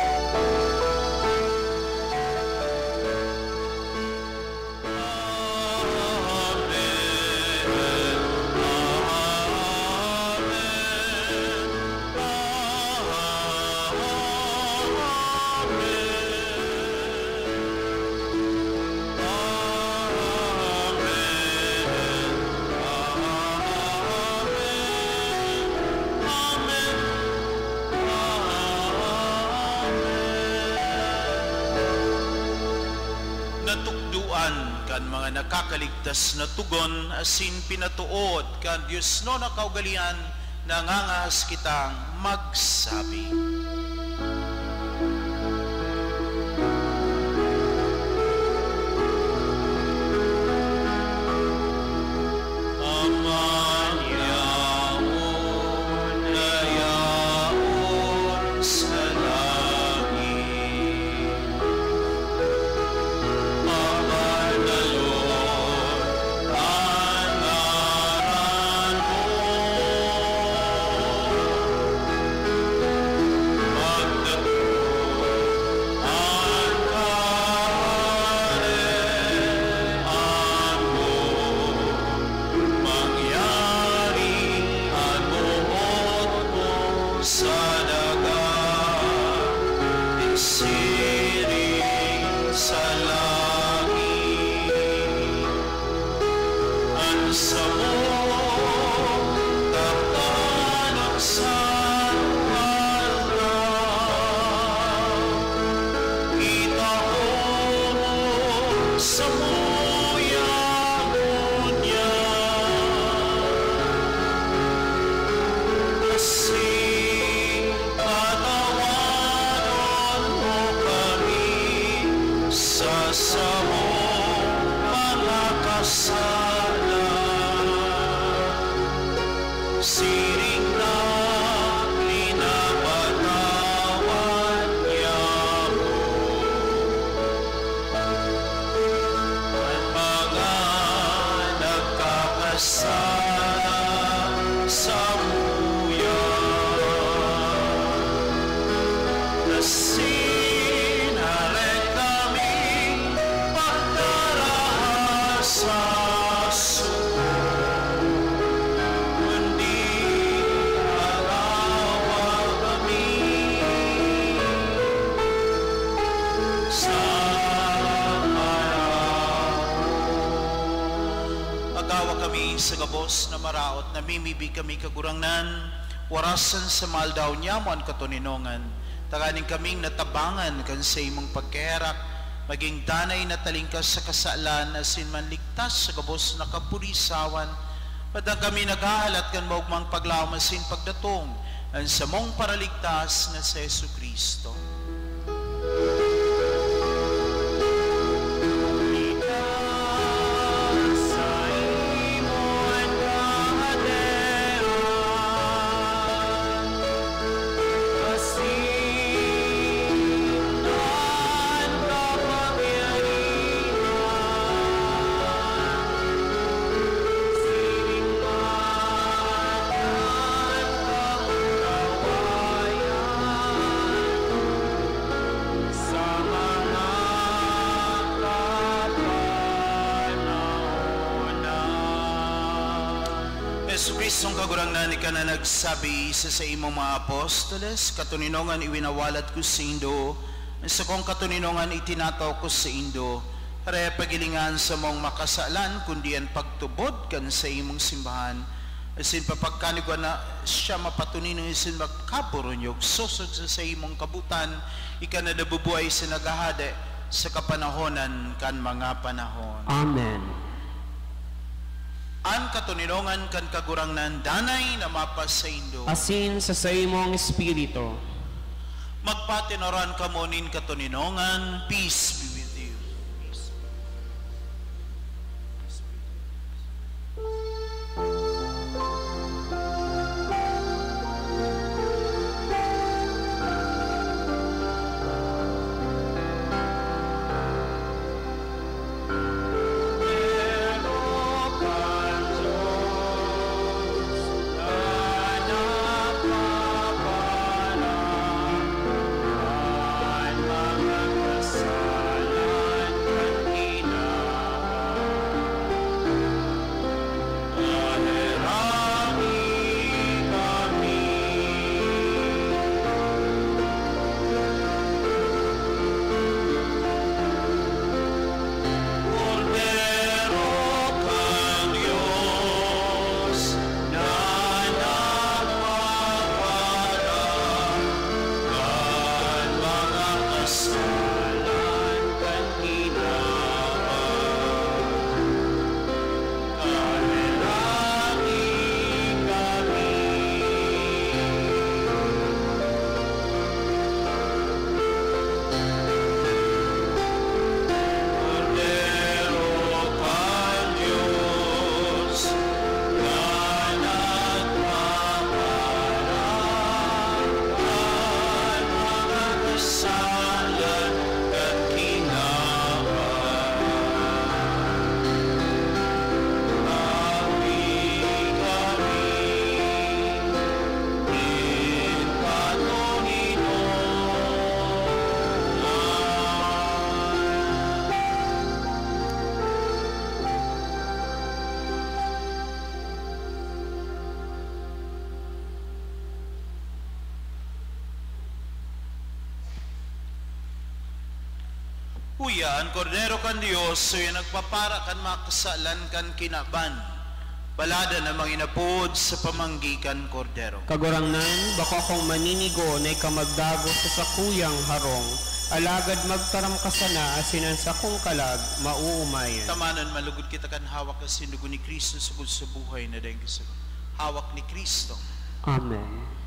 Kan mga nakakaligtas na tugon asin pinatuod kan Diyos no nakaugalian nangangahas kitang magsabi. Sa gabos na maraot, namimibig kami kagurangnan, warasan sa maldaw niya mo ang katuninongan, taganing kaming natabangan kan sa imong pagkerak, maging danay na talingkas sa kasalan, asin man ligtas sa gabos na kapulisawan, Padang kami naghahalat kan maugmang paglawmasin pagdatong ang samong paraligtas na sa Yesu Kristo. Kristong kagurangnan ika na nagsabi sa imong mga apostoles, katuninongan iwinawalat ko sa Indo, sa kong katuninongan itinataw ko sa Indo, hara pagilingan sa mong makasalan, kundi ang pagtubod kan sa imong simbahan, asin papagkanigwa na siya mapatuninong isin magkaburonyog, susog sa imong kabutan, ika na nabubuhay sa nagahade sa kapanahonan kan mga panahon. Amen. An katuninongan kan kagurangnan danay na mapas sa Indo. Asin sa imong espiritu. Magpatinoran kamonin katuninongan, peace be with you. Peace. Huyan, kordero kan Diyos, so yung nagpapara kan makasalan kan kinaban. Balada na mga inapod sa pamanggikan kordero. Kagurangnan, baka kong maninigo na ikamagdago sa sakuyang harong, alagad magtaram ka sana asinan sa kong kalag, mauumayan. Tamanan malugod kita kan hawak na sinugo ni Kristo sugod sa buhay na dahil kasagot. Hawak ni Kristo. Amen.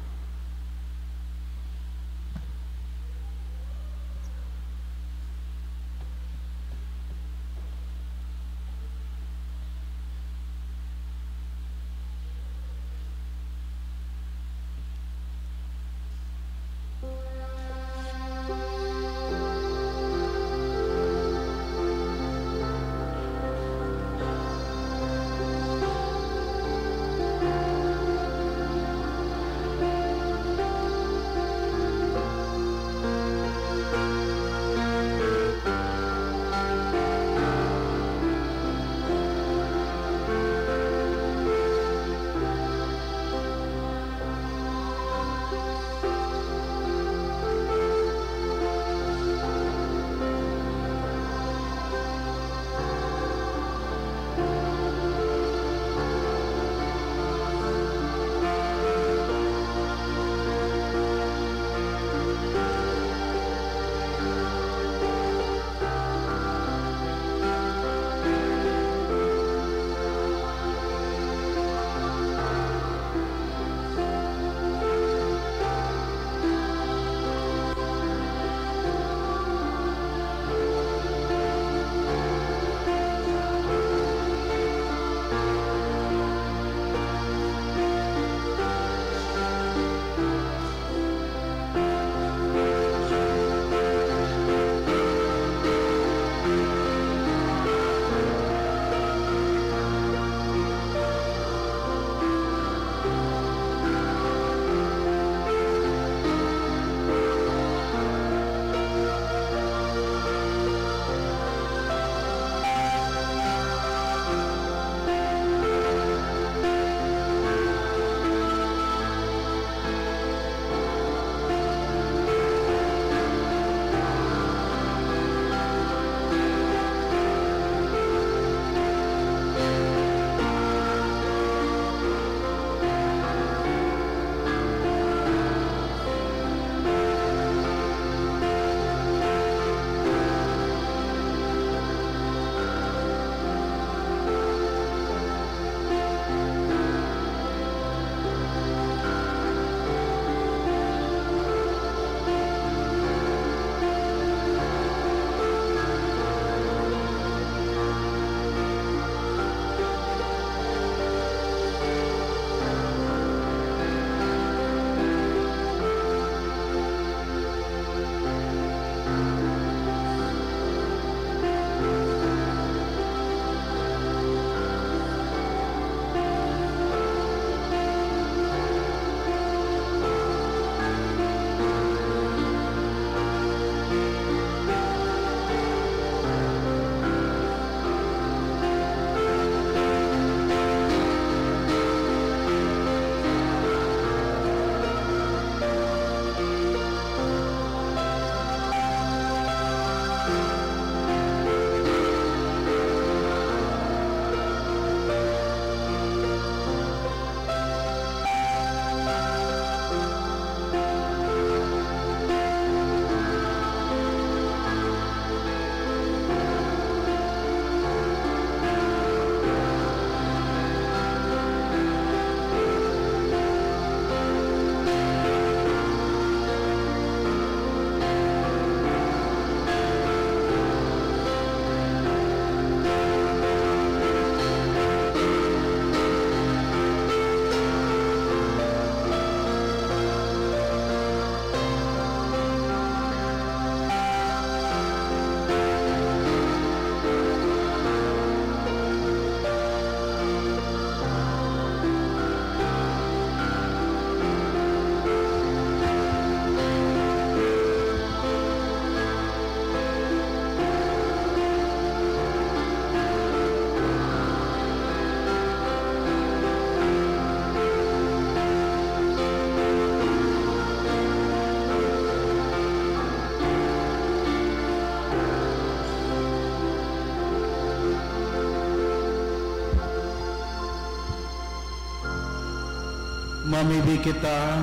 Pamibi kita,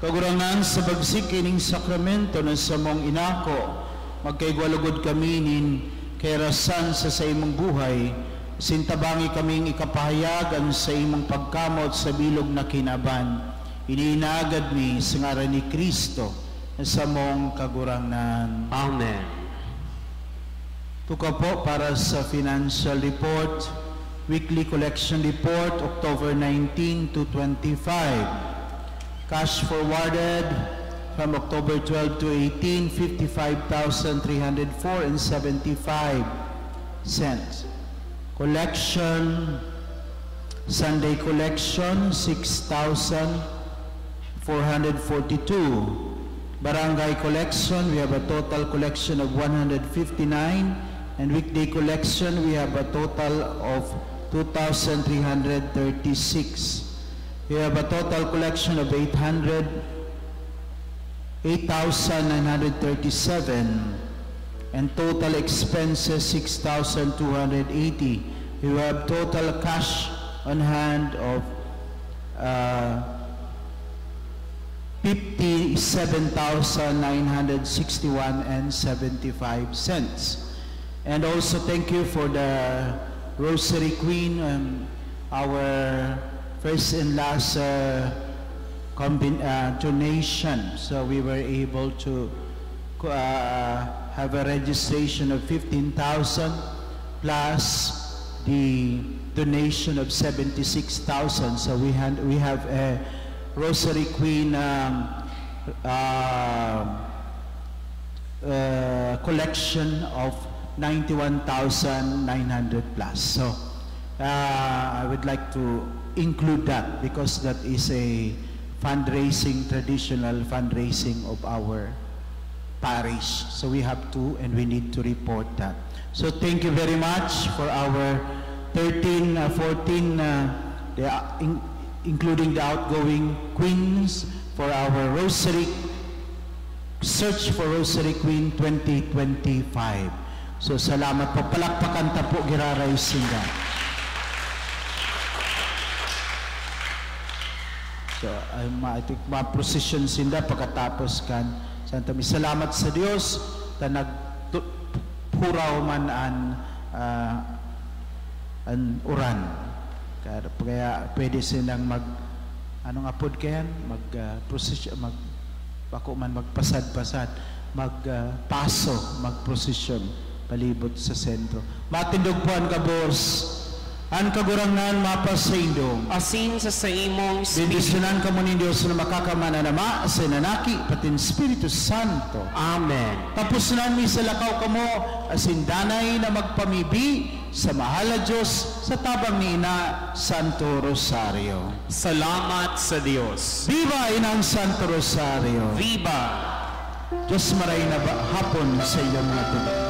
kagurangan sa bagsik kining sakramento na sa mong inako, magkaigwalugod kami nin kay rasan sa imong buhay, sintabangi kaming ikapahayagan sa imong pagkamot sa bilog na kinaban. Iniinagad mi sa ngaran ni Kristo na sa mong kagurangan. Amen. Tuka po para sa financial report, weekly collection report, October 19 to 25. Cash forwarded from October 12 to 18, 55,304.75 cents. Collection, Sunday collection, 6,442. Barangay collection, we have a total collection of 159. And weekday collection, we have a total of 2,336. We have a total collection of 8,937, and total expenses 6,280. We have total cash on hand of 57,961.75 cents. And also thank you for the Rosary Queen, our first and last donation. So we were able to have a registration of 15,000 plus the donation of 76,000. So we have a Rosary Queen collection of 91,900 plus. So I would like to include that because that is a fundraising, traditional fundraising of our parish. So we have to, and we need to report that. So thank you very much for our 14, including the outgoing queens, for our Rosary, Search for Rosary Queen 2025. So salamat po. Palakpakan ta po, Giraray Singa. So ma-procession sinda pagkatapos kan Santa Misa. Salamat sa Dios ta nagpuraw man an uran. Kaya pwede silang apod kayan, procession, bako man magpasad-pasad, magpaso, magprosesyon palibot sa sentro. Matindog po ang kabos, ang kagurangan mapasindong. Asin sa imong Bendisyonan ka mo ni Diyos na makakamana nama sa nanaki, patin Espiritu Santo. Amen. Tapos namin sa lakaw ka mo, asin danay na magpamibi sa mahal na Diyos sa tabang ni Ina Santo Rosario. Salamat sa Diyos. Viva Inang Santo Rosario. Viva! Diyos maray na hapon sa iyong mga tuloy.